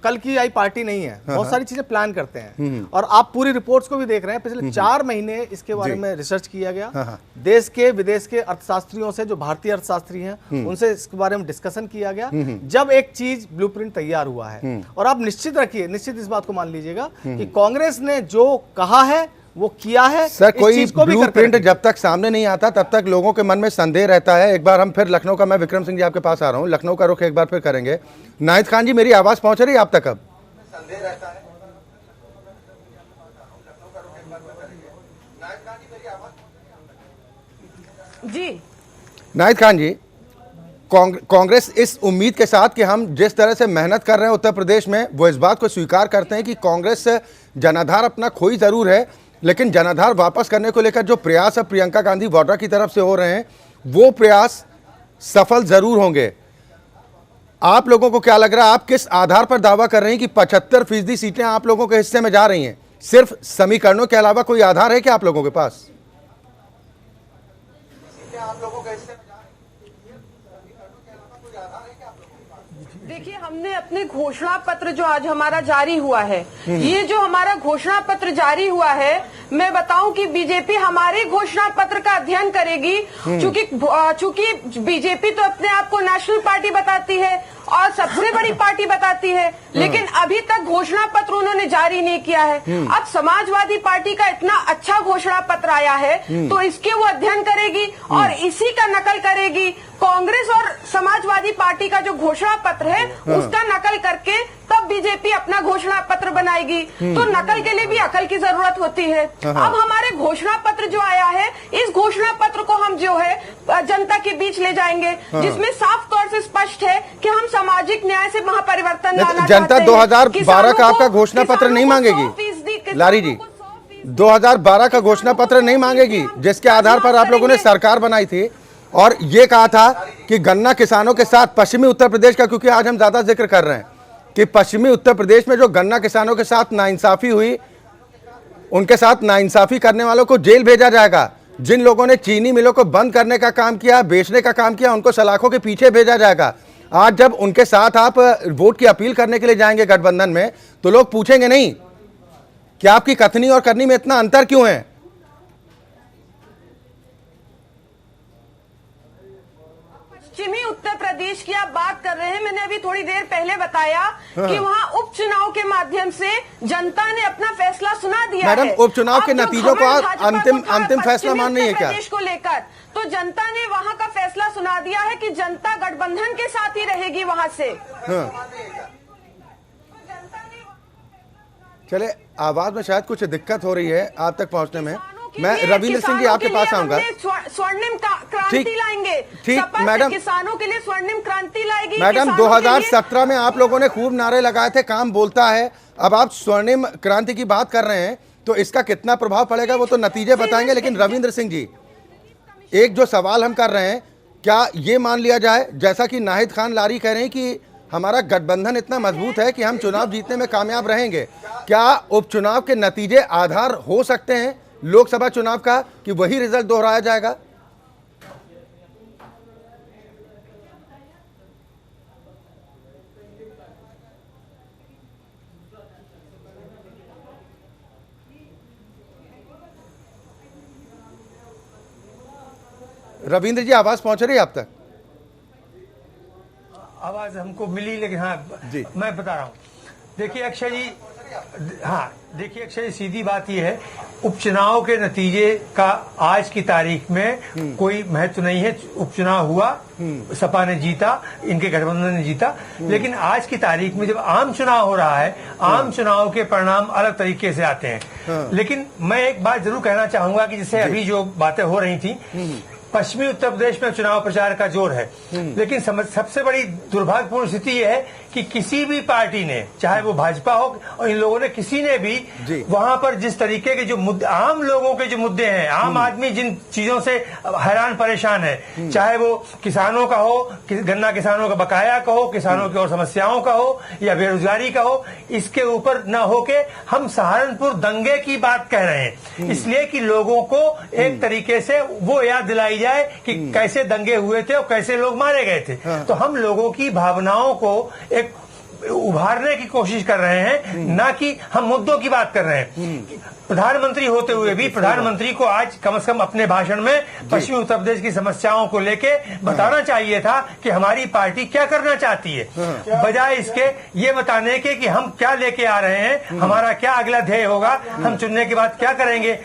Speaker 7: कल की आई पार्टी नहीं है, बहुत सारी चीजें प्लान करते हैं। और आप पूरी रिपोर्ट्स को भी देख रहे हैं, पिछले 4 महीने इसके बारे में रिसर्च किया गया, देश के विदेश के अर्थशास्त्रियों से, जो भारतीय अर्थशास्त्री हैं उनसे इसके बारे में डिस्कशन किया गया। जब एक चीज ब्लूप्रिंट तैयार हुआ है, और आप निश्चित रखिए, निश्चित इस बात को मान लीजिएगा कि कांग्रेस ने जो कहा है वो किया है।
Speaker 1: सर कोई ब्लूप्रिंट जब तक सामने नहीं आता तब तक लोगों के मन में संदेह रहता है। एक बार हम फिर लखनऊ का, मैं विक्रम सिंह जी आपके पास आ रहा हूं, लखनऊ का रुख एक बार फिर करेंगे। नाहिद खान जी, मेरी आवाज पहुंच रही है आप तक? अब संदेह रहता है,
Speaker 6: जी
Speaker 1: नाहिद खान जी, कांग्रेस इस उम्मीद के साथ कि हम जिस तरह से मेहनत कर रहे हैं उत्तर प्रदेश में, वो इस बात को स्वीकार करते हैं कि कांग्रेस जनाधार अपना खोई जरूर है, लेकिन जनाधार वापस करने को लेकर जो प्रयास अब प्रियंका गांधी वाड्रा की तरफ से हो रहे हैं वो प्रयास सफल जरूर होंगे। आप लोगों को क्या लग रहा है, आप किस आधार पर दावा कर रहे हैं कि 75% सीटें आप लोगों के हिस्से में जा रही हैं? सिर्फ समीकरणों के अलावा कोई आधार है क्या आप लोगों के पास?
Speaker 6: देखिए, हमने अपने घोषणा पत्र जो आज हमारा जारी हुआ है, ये जो हमारा घोषणा पत्र जारी हुआ है, मैं बताऊं कि बीजेपी हमारे घोषणा पत्र का अध्ययन करेगी, चूंकि बीजेपी तो अपने आप को नेशनल पार्टी बताती है और सबसे बड़ी पार्टी बताती है, लेकिन अभी तक घोषणा पत्र उन्होंने जारी नहीं किया है। अब समाजवादी पार्टी का इतना अच्छा घोषणा पत्र आया है तो इसके वो अध्ययन करेगी और इसी का नकल करेगी। कांग्रेस और समाजवादी पार्टी का जो घोषणा पत्र है उसका नकल करके तब बीजेपी अपना घोषणा पत्र बनाएगी। तो नकल के लिए भी अकल की जरूरत होती है। अब हमारे घोषणा पत्र जो आया है, इस घोषणा पत्र को हम जो है जनता के बीच ले जाएंगे, जिसमें साफ तौर से स्पष्ट है कि हम सामाजिक न्याय से महापरिवर्तन लाना
Speaker 1: जनता 2012 का आपका घोषणा पत्र नहीं मांगेगी लारी जी, 2012 का घोषणा पत्र नहीं मांगेगी, जिसके आधार पर आप लोगों ने सरकार बनाई थी और ये कहा था कि गन्ना किसानों के साथ पश्चिमी उत्तर प्रदेश का, क्योंकि आज हम ज्यादा जिक्र कर रहे हैं कि पश्चिमी उत्तर प्रदेश में जो गन्ना किसानों के साथ नाइंसाफी हुई, उनके साथ नाइंसाफी करने वालों को जेल भेजा जाएगा। जिन लोगों ने चीनी मिलों को बंद करने का काम किया, बेचने का काम किया, उनको सलाखों के पीछे भेजा जाएगा। आज जब उनके साथ आप वोट की अपील करने के लिए जाएंगे गठबंधन में, तो लोग पूछेंगे नहीं कि आपकी कथनी और करनी में इतना अंतर क्यों है?
Speaker 6: पश्चिमी उत्तर प्रदेश प्रदेश की आप बात कर रहे हैं, मैंने अभी थोड़ी देर पहले बताया कि वहाँ उपचुनाव के माध्यम से जनता ने अपना फैसला सुना दिया है।
Speaker 1: मैडम, उपचुनाव के नतीजों को अंतिम फैसला मान नहीं है क्या?
Speaker 6: प्रदेश को लेकर तो जनता ने वहाँ का फैसला सुना दिया है कि जनता गठबंधन के साथ ही रहेगी वहाँ से।
Speaker 1: चले, आवाज में शायद कुछ दिक्कत हो रही है आप तक पहुंचने में। मैं रविंद्र सिंह जी आपके पास आऊंगा।
Speaker 6: स्वर्णिम क्रांति लाएंगे।
Speaker 1: ठीक मैडम,
Speaker 6: किसानों के लिए स्वर्णिम क्रांति लाएगी।
Speaker 1: मैडम 2017 में आप लोगों ने खूब नारे लगाए थे, काम बोलता है। अब आप स्वर्णिम क्रांति की बात कर रहे हैं, तो इसका कितना प्रभाव पड़ेगा वो तो नतीजे बताएंगे। लेकिन रविंद्र सिंह जी, एक जो सवाल हम कर रहे हैं, क्या ये मान लिया जाए जैसा कि नाहिद खान लारी कह रहे हैं कि हमारा गठबंधन इतना मजबूत है कि हम चुनाव जीतने में कामयाब रहेंगे? क्या उपचुनाव के नतीजे आधार हो सकते हैं लोकसभा चुनाव का, कि वही रिजल्ट दोहराया जाएगा? रविंद्र जी, आवाज पहुंच रही है आप तक?
Speaker 5: आवाज हमको मिली, लेकिन हाँ जी मैं बता रहा हूँ। देखिए अक्षय जी, हाँ देखिए अक्षय जी, सीधी बात यह है, उपचुनाव के नतीजे का आज की तारीख में कोई महत्व नहीं है। उपचुनाव हुआ, सपा ने जीता, इनके गठबंधन ने जीता, लेकिन आज की तारीख में जब आम चुनाव हो रहा है, आम चुनाव के परिणाम अलग तरीके से आते हैं। लेकिन मैं एक बात जरूर कहना चाहूंगा कि जैसे अभी जो बातें हो रही थी, पश्चिमी उत्तर प्रदेश में चुनाव प्रचार का जोर है, लेकिन सबसे बड़ी दुर्भाग्यपूर्ण स्थिति यह है कि किसी भी पार्टी ने, चाहे वो भाजपा हो और इन लोगों ने, किसी ने भी वहां पर जिस तरीके के जो मुद्दे, आम लोगों के जो मुद्दे हैं, आम आदमी जिन चीजों से हैरान परेशान है, चाहे वो किसानों का हो, गन्ना किसानों का बकाया का हो, किसानों की और समस्याओं का हो, या बेरोजगारी का हो, इसके ऊपर न होके हम सहारनपुर दंगे की बात कह रहे हैं। इसलिए कि लोगों को एक तरीके से वो याद दिलाई जाए कि कैसे दंगे हुए थे और कैसे लोग मारे गए थे। तो हम लोगों की भावनाओं को एक उभारने की कोशिश कर रहे हैं, ना कि हम मुद्दों की बात कर रहे हैं। प्रधानमंत्री होते हुए भी प्रधानमंत्री को आज कम से कम अपने भाषण में पश्चिमी उत्तर प्रदेश की समस्याओं को लेके बताना चाहिए था कि हमारी पार्टी क्या करना चाहती है, बजाय इसके ये बताने के कि हम क्या लेके आ रहे हैं, हमारा क्या अगला ध्येय होगा, हम चुनने के बाद क्या करेंगे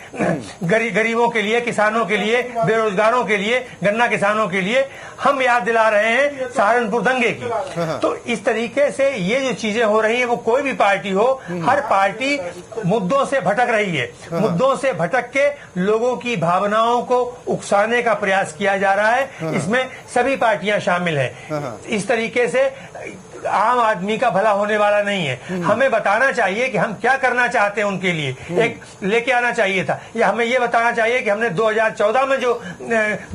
Speaker 5: गरीबों के लिए, किसानों के लिए, बेरोजगारों के लिए, गन्ना किसानों के लिए। हम याद दिला रहे हैं सहारनपुर दंगे की। तो इस तरीके से ये जो चीजें हो रही है, वो कोई भी पार्टी हो, हर पार्टी मुद्दों से भटक रही है। मुद्दों से भटक के लोगों की भावनाओं को उकसाने का प्रयास किया जा रहा है। इसमें सभी पार्टियां शामिल हैं। इस तरीके से आम आदमी का भला होने वाला नहीं है। हमें बताना चाहिए कि हम क्या करना चाहते हैं उनके लिए, एक लेके आना चाहिए था, या हमें ये बताना चाहिए कि हमने 2014 में जो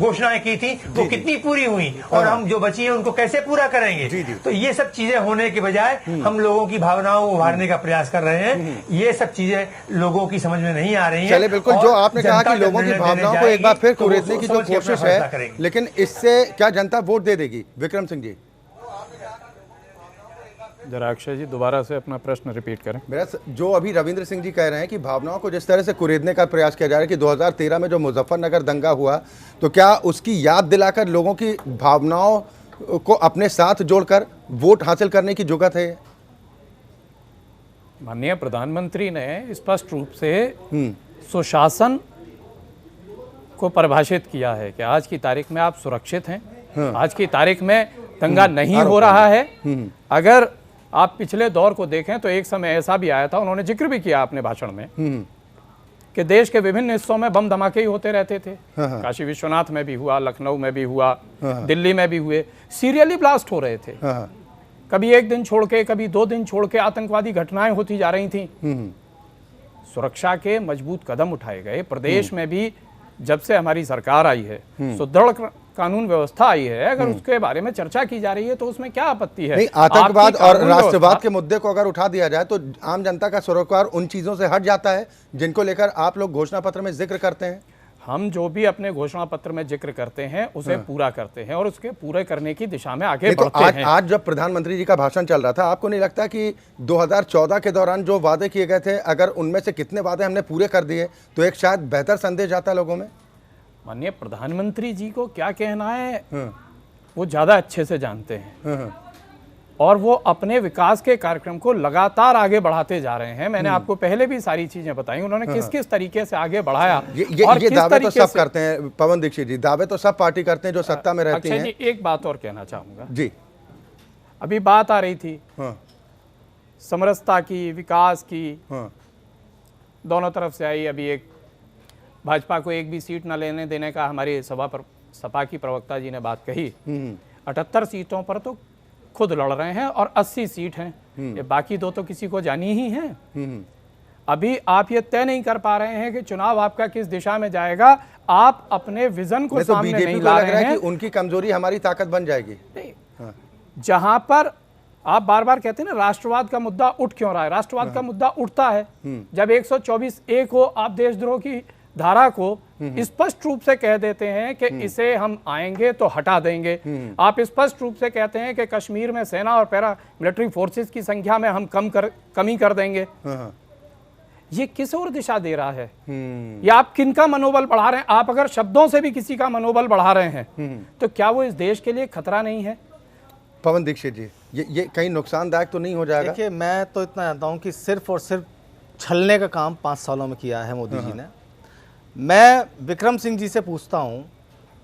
Speaker 5: घोषणाएं की थी वो कितनी पूरी हुई और हम जो बची हैं उनको कैसे पूरा करेंगे। तो ये सब चीजें होने के बजाय हम लोगों की भावनाओं को उभारने का प्रयास कर रहे हैं। ये सब चीजें लोगों की समझ में नहीं आ रही है।
Speaker 1: चलिए, बिल्कुल जो आपने कहा कि लोगों की भावनाओं को एक बार फिर कुरेदने की जो कोशिश है, लेकिन इससे क्या जनता वोट दे देगी? विक्रम सिंह जी,
Speaker 8: जरा अक्षय जी दोबारा से अपना प्रश्न रिपीट करें।
Speaker 1: मेरा जो अभी रविंद्र सिंह जी कह रहे हैं कि भावनाओं को जिस तरह से कुरेदने का प्रयास किया जा रहा है कि 2013 में जो मुजफ्फरनगर दंगा हुआ, तो क्या उसकी याद दिलाकर लोगों की भावनाओं को अपने साथ जोड़कर वोट हासिल करने की जुगत है?
Speaker 8: माननीय प्रधानमंत्री ने स्पष्ट रूप से सुशासन को परिभाषित किया है कि आज की तारीख में आप सुरक्षित हैं। आज की तारीख में दंगा नहीं हो रहा है। अगर आप पिछले दौर को देखें तो एक समय ऐसा भी आया था, उन्होंने जिक्र भी किया अपने भाषण में कि देश के विभिन्न हिस्सों में बम धमाके ही होते रहते थे। काशी विश्वनाथ में भी हुआ, लखनऊ में भी हुआ, दिल्ली में भी हुए, सीरियली ब्लास्ट हो रहे थे। कभी एक दिन छोड़ के, कभी 2 दिन छोड़ के आतंकवादी घटनाएं होती जा रही थी। सुरक्षा के मजबूत कदम उठाए गए। प्रदेश में भी जब से हमारी सरकार आई है, सुदृढ़ कानून व्यवस्था आई है, अगर उसके बारे में चर्चा की जा रही है तो उसमें क्या आपत्ति है?
Speaker 1: नहीं, आतंकवाद और राष्ट्रवाद के मुद्दे को अगर उठा दिया जाए तो आम जनता का सरोकार उन चीजों से हट जाता है जिनको लेकर आप लोग घोषणा पत्र में जिक्र करते हैं।
Speaker 8: हम जो भी अपने घोषणा पत्र में जिक्र करते हैं उसे पूरा करते हैं और उसके पूरे करने की दिशा में आगे बढ़ते हैं।
Speaker 1: आज जब प्रधानमंत्री जी का भाषण चल रहा था, आपको नहीं लगता कि 2014 के दौरान जो वादे किए गए थे, अगर उनमें से कितने वादे हमने पूरे कर दिए तो एक शायद बेहतर संदेश जाता लोगों में?
Speaker 8: माननीय प्रधानमंत्री जी को क्या कहना है वो ज़्यादा अच्छे से जानते हैं और वो अपने विकास के कार्यक्रम को लगातार आगे बढ़ाते जा रहे हैं। मैंने आपको पहले भी सारी चीजें बताई, उन्होंने किस किस तरीके से आगे बढ़ाया।
Speaker 1: ये दावे तो सब करते हैं पवन दीक्षित जी, दावे तो सब पार्टी करते हैं जो सत्ता में रहती हैं।
Speaker 8: जी, एक बात और कहना चाहूंगा
Speaker 1: जी,
Speaker 8: अभी बात आ रही थी समरसता की, विकास की, दोनों तरफ से आई। अभी एक भाजपा को एक भी सीट न लेने देने का हमारी सपा की प्रवक्ता जी ने बात कही। 78 सीटों पर तो खुद लड़ रहे हैं और 80 सीट हैं, ये बाकी दो तो किसी को जानी ही हैं। अभी आप ये तय नहीं कर पा रहे हैं कि चुनाव आपका किस दिशा में जाएगा, आप अपने विजन को सामने
Speaker 1: बीजेपी
Speaker 8: नहीं
Speaker 1: को
Speaker 8: ला
Speaker 1: लग रहा
Speaker 8: रहे
Speaker 1: है
Speaker 8: हैं।
Speaker 1: कि उनकी कमजोरी हमारी ताकत बन जाएगी।
Speaker 8: जहां पर आप बार बार कहते हैं ना राष्ट्रवाद का मुद्दा उठ क्यों रहा है, राष्ट्रवाद का मुद्दा उठता है जब 124A को आप देशद्रोह की धारा को स्पष्ट रूप से कह देते हैं कि इसे हम आएंगे तो हटा देंगे। आप स्पष्ट रूप से कहते हैं कि कश्मीर में सेना और पैरा मिलिट्री फोर्सेस की संख्या में हम कमी कर देंगे। ये किस ओर दिशा दे रहा है? या आप किनका मनोबल बढ़ा रहे हैं? आप अगर शब्दों से भी किसी का मनोबल बढ़ा रहे हैं तो क्या वो इस देश के लिए खतरा नहीं है?
Speaker 1: पवन दीक्षित जी, ये कहीं नुकसानदायक तो नहीं हो जाएगा?
Speaker 7: देखिए, मैं तो इतना जानता हूं कि सिर्फ और सिर्फ छलने का काम 5 सालों में किया है मोदी जी ने। मैं विक्रम सिंह जी से पूछता हूं,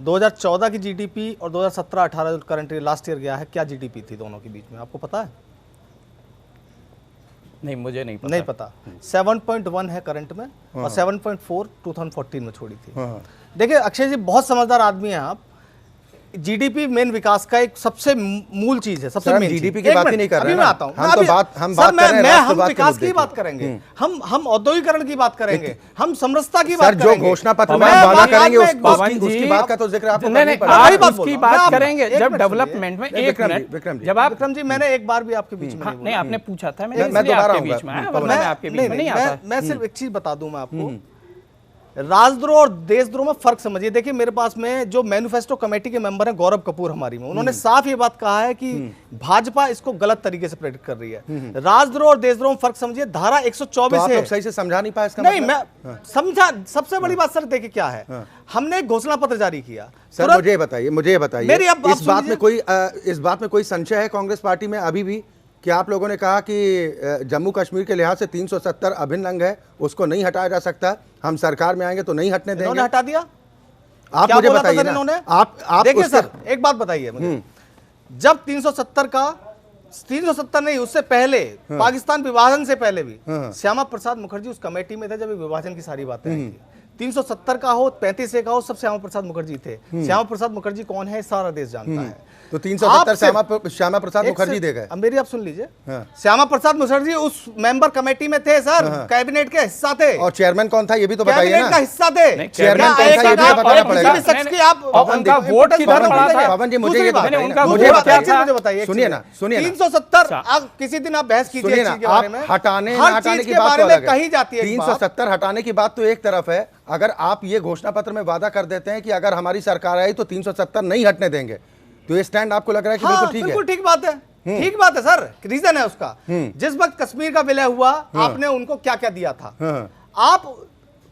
Speaker 7: 2014 की जीडीपी और 2017-18 करंट लास्ट ईयर गया है, क्या जीडीपी थी दोनों के बीच में, आपको पता है?
Speaker 8: नहीं, मुझे नहीं पता।
Speaker 7: नहीं पता। 7.1 है करंट में और 7.4 2014 में छोड़ी थी। देखिए अक्षय जी, बहुत समझदार आदमी हैं आप। जीडीपी मेन विकास का एक सबसे मूल चीज है, सबसे मेन
Speaker 1: जीडीपी की बात ही नहीं कर रहे हैं।
Speaker 7: मैं आता हूं,
Speaker 1: हम बात कर रहे हैं,
Speaker 7: हम विकास की बात करेंगे, हम औद्योगिकरण की बात करेंगे, हम समरसता की बात करेंगे।
Speaker 1: जो घोषणा पत्र में हम वादा करेंगे उसकी बात का तो जिक्र आपको करना ही
Speaker 8: पड़ेगा। उसकी बात करेंगे जब डेवलपमेंट में। एक मिनट, जब आप
Speaker 7: विक्रम जी, मैंने एक बार भी आपके बीच में
Speaker 8: नहीं, आपने पूछा था,
Speaker 1: मैं दोबारा आपके बीच
Speaker 7: में मैं सिर्फ एक चीज बता दूं मैं आपको, राजद्रोह और देशद्रोह में फर्क समझिए। देखिए, मेरे पास में जो मैनिफेस्टो कमेटी के मेंबर हैं गौरव कपूर हमारी में, उन्होंने साफ ये बात कहा है कि भाजपा इसको गलत तरीके से प्रेडिक्ट कर रही है। राजद्रोह और देशद्रोह में फर्क समझिए। धारा 124 है।
Speaker 1: आप सही से समझा नहीं पाए इसका
Speaker 7: नहीं, मैं समझा। सबसे बड़ी बात सर देखिए क्या है, हमने एक घोषणा पत्र जारी किया।
Speaker 1: सर मुझे बताइए इस बात में कोई संशय है कांग्रेस पार्टी में अभी भी कि आप लोगों ने कहा कि जम्मू कश्मीर के लिहाज से 370 अभिन्न अंग है, उसको नहीं हटाया जा सकता, हम सरकार में आएंगे तो नहीं हटने देंगे?
Speaker 7: इन्होंने हटा दिया।
Speaker 1: आप मुझे बताइए ना, आप
Speaker 7: देखिए सर, एक बात बताइए मुझे, जब 370 नहीं, उससे पहले पाकिस्तान विभाजन से पहले भी श्यामा प्रसाद मुखर्जी उस कमेटी में थे जब विभाजन की सारी बातें आई थी। 370 का हो, 35 का हो, सब श्यामा प्रसाद मुखर्जी थे। श्यामा प्रसाद मुखर्जी कौन है सारा देश जानता है।
Speaker 1: तो 370 श्यामा प्रसाद मुखर्जी दे गए।
Speaker 7: मेरी आप सुन लीजिए, श्यामा प्रसाद मुखर्जी उस मेंबर कमेटी में थे सर, कैबिनेट के हिस्सा थे।
Speaker 1: और चेयरमैन कौन था ये भी तो बताइए ना।
Speaker 7: कैबिनेट का हिस्सा थे।
Speaker 1: चेयरमैन कौन था ये भी बताना पड़ेगा।
Speaker 8: उनका वोट किधर पड़ा था?
Speaker 1: पवन जी, मुझे ये बताइए, सुनिए ना,
Speaker 7: 370 किसी दिन आप बहस कीजिए,
Speaker 1: आप हटाने की बात तो अलग है, 370 हटाने की बात तो एक तरफ है। अगर आप ये घोषणा पत्र में वादा कर देते हैं कि अगर हमारी सरकार आई तो 370 नहीं हटने देंगे, तो ये स्टैंड आपको लग रहा है कि बिल्कुल ठीक है?
Speaker 7: बिल्कुल ठीक बात है, ठीक बात है सर। रीजन है उसका, जिस वक्त कश्मीर का विलय हुआ आपने उनको क्या क्या दिया था। आप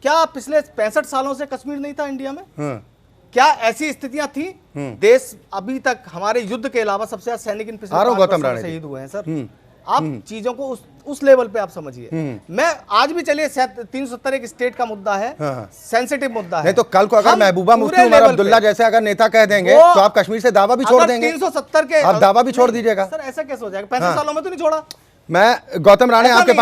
Speaker 7: क्या पिछले 65 सालों से कश्मीर नहीं था इंडिया में? क्या ऐसी स्थितियां थी? देश अभी तक हमारे युद्ध के अलावा सबसे ज्यादा सैनिक इन पिछले 5 वर्षों में शहीद हुए हैं सर। आप चीजों को उस लेवल पे आप समझिए। मैं आज भी, चलिए 370 एक स्टेट का मुद्दा है, सेंसिटिव मुद्दा है।
Speaker 1: नहीं तो कल को अगर महबूबा मुफ्ती उमर अब्दुल्ला जैसे अगर नेता कह देंगे तो आप कश्मीर से दावा भी छोड़ देंगे?
Speaker 7: 370 के
Speaker 1: आप दावा भी छोड़ दीजिएगा
Speaker 7: सर, ऐसा कैसे हो जाएगा? 65 सालों में तो नहीं छोड़ा।
Speaker 1: मैं गौतम राणे आपके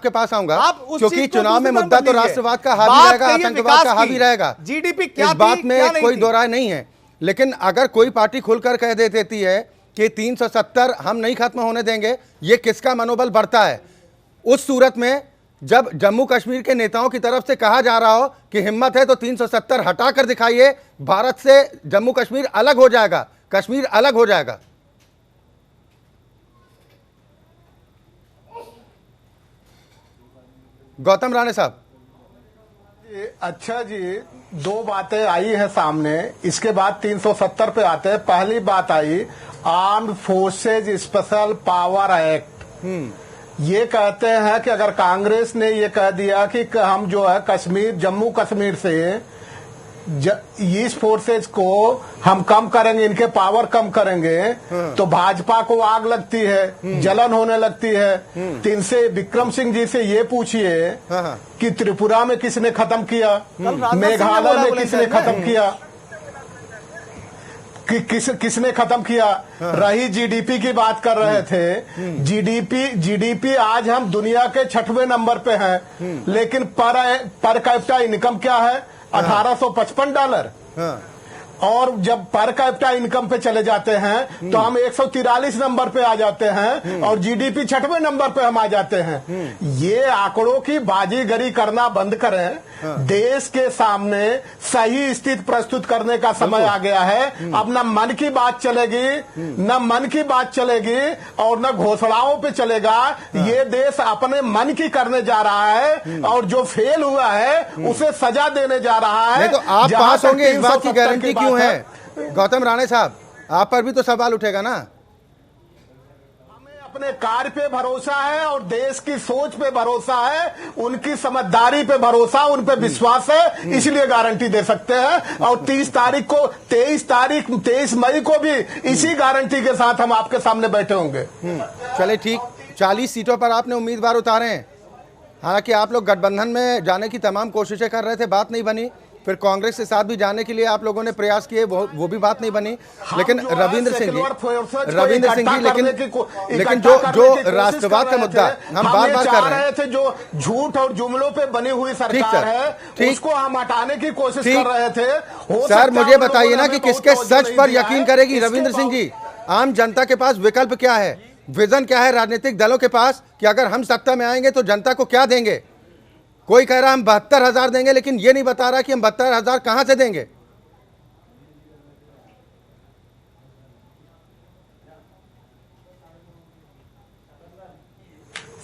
Speaker 1: पास आऊंगा, क्योंकि चुनाव में मुद्दा तो राष्ट्रवाद का हावी रहेगा, आतंकवाद का हावी रहेगा।
Speaker 7: जीडीपी
Speaker 1: इस बात में कोई दो राय नहीं है। लेकिन अगर कोई पार्टी खुलकर कह देती है कि 370 हम नहीं खत्म होने देंगे, ये किसका मनोबल बढ़ता है? उस सूरत में जब जम्मू कश्मीर के नेताओं की तरफ से कहा जा रहा हो कि हिम्मत है तो 370 हटाकर दिखाइए, भारत से जम्मू कश्मीर अलग हो जाएगा, कश्मीर अलग हो जाएगा। गौतम राणे साहब।
Speaker 9: अच्छा जी, दो बातें आई है सामने, इसके बाद 370 पे आते हैं। पहली बात आई armed forces special power act. ये कहते हैं कि अगर कांग्रेस ने ये कह दिया कि हम जो है कश्मीर, जम्मू कश्मीर से इस फोर्सेज को हम कम करेंगे, इनके पावर कम करेंगे तो भाजपा को आग लगती है, जलन होने लगती है। तो इनसे विक्रम सिंह जी से ये पूछिए कि त्रिपुरा में किसने खत्म किया, मेघालय में किसने खत्म किया, किसने खत्म किया। रही जीडीपी की बात कर रहे थे, जीडीपी आज हम दुनिया के 6वें नंबर पे हैं, लेकिन पर कैपिटा इनकम क्या है, $1855। और जब पर कैपिटा इनकम पे चले जाते हैं तो हम 143 नंबर पे आ जाते हैं और जीडीपी 6वें नंबर पे हम आ जाते हैं। ये आंकड़ों की बाजीगरी करना बंद करें, देश के सामने सही स्थिति प्रस्तुत करने का समय आ गया है। अब न मन की बात चलेगी, न मन की बात चलेगी और न घोषणाओं पे चलेगा। ये देश अपने मन की करने जा रहा है और जो फेल हुआ है उसे सजा देने जा रहा है।
Speaker 1: तो आप पास होंगे इस बात की गारंटी क्यों है? गौतम राणे साहब, आप पर भी तो सवाल उठेगा ना।
Speaker 9: हमें अपने कार्य पे भरोसा है और देश की सोच पे भरोसा है, उनकी समझदारी पे भरोसा, उन पे विश्वास है, इसलिए गारंटी दे सकते हैं। और 23 मई को भी इसी गारंटी के साथ हम आपके सामने बैठे होंगे।
Speaker 1: चले ठीक, 40 सीटों पर आपने उम्मीदवार उतारे हैं। हालांकि आप लोग गठबंधन में जाने की तमाम कोशिशें कर रहे थे, बात नहीं बनी। फिर कांग्रेस के साथ भी जाने के लिए आप लोगों ने प्रयास किए, वो भी बात नहीं बनी। लेकिन रविंद्र सिंह जी, लेकिन जो राष्ट्रवाद का मुद्दा हम बार बार कर रहे थे,
Speaker 9: जो झूठ और जुमलों पे बनी हुई सरकार है, उसको हम हटाने की कोशिश कर रहे थे।
Speaker 1: सर मुझे बताइए ना कि किसके सच पर यकीन करेगी रविंद्र सिंह जी? आम जनता के पास विकल्प क्या है, विजन क्या है राजनीतिक दलों के पास कि अगर हम सत्ता में आएंगे तो जनता को क्या देंगे? कोई कह रहा हम 72,000 देंगे, लेकिन ये नहीं बता रहा कि हम 72,000 कहां से देंगे।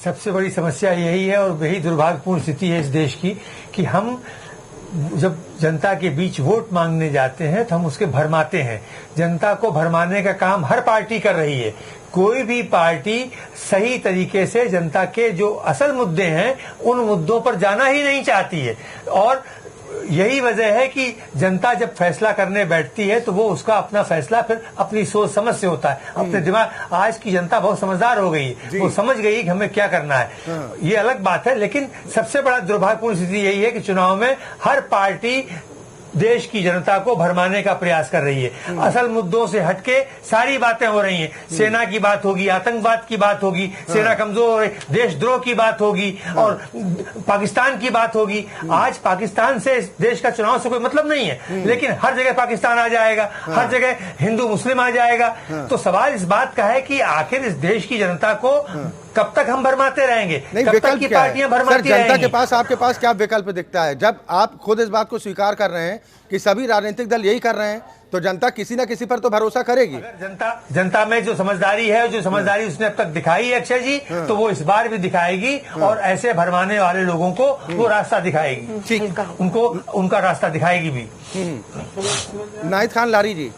Speaker 5: सबसे बड़ी समस्या यही है और यही दुर्भाग्यपूर्ण स्थिति है इस देश की कि हम जब जनता के बीच वोट मांगने जाते हैं तो हम उसके भरमाते हैं। जनता को भरमाने का काम हर पार्टी कर रही है। कोई भी पार्टी सही तरीके से जनता के जो असल मुद्दे हैं उन मुद्दों पर जाना ही नहीं चाहती है। और यही वजह है कि जनता जब फैसला करने बैठती है तो वो उसका अपना फैसला फिर अपनी सोच समझ से होता है, अपने दिमाग। आज की जनता बहुत समझदार हो गई है, वो समझ गई कि हमें क्या करना है। ये अलग बात है, लेकिन सबसे बड़ा दुर्भाग्यपूर्ण स्थिति यही है कि चुनाव में हर पार्टी देश की जनता को भरमाने का प्रयास कर रही है। असल मुद्दों से हटके सारी बातें हो रही हैं। सेना की बात होगी, आतंकवाद की बात होगी, सेना कमजोर हो रही, देशद्रोह की बात होगी और पाकिस्तान की बात होगी। आज पाकिस्तान से देश का चुनाव से कोई मतलब नहीं है, लेकिन हर जगह पाकिस्तान आ जाएगा, हर जगह हिंदू मुस्लिम आ जाएगा। तो सवाल इस बात का है कि आखिर इस देश की जनता को कब तक हम भरमाते रहेंगे?
Speaker 1: नहीं,
Speaker 5: कब तक की पार्टियां भरमाती रहेंगी?
Speaker 1: जनता के पास, आपके पास क्या विकल्प दिखता है? जब आप खुद इस बात को स्वीकार कर रहे हैं कि सभी राजनीतिक दल यही कर रहे हैं, तो जनता किसी ना किसी पर तो भरोसा करेगी।
Speaker 5: अगर जनता में जो समझदारी है, जो समझदारी उसने अब तक दिखाई है अक्षय जी, तो वो इस बार भी दिखाएगी और ऐसे भरमाने वाले लोगों को वो रास्ता दिखाएगी।
Speaker 1: ठीक,
Speaker 5: उनको उनका रास्ता दिखाएगी भी।
Speaker 1: नाहिद खान लारी जी,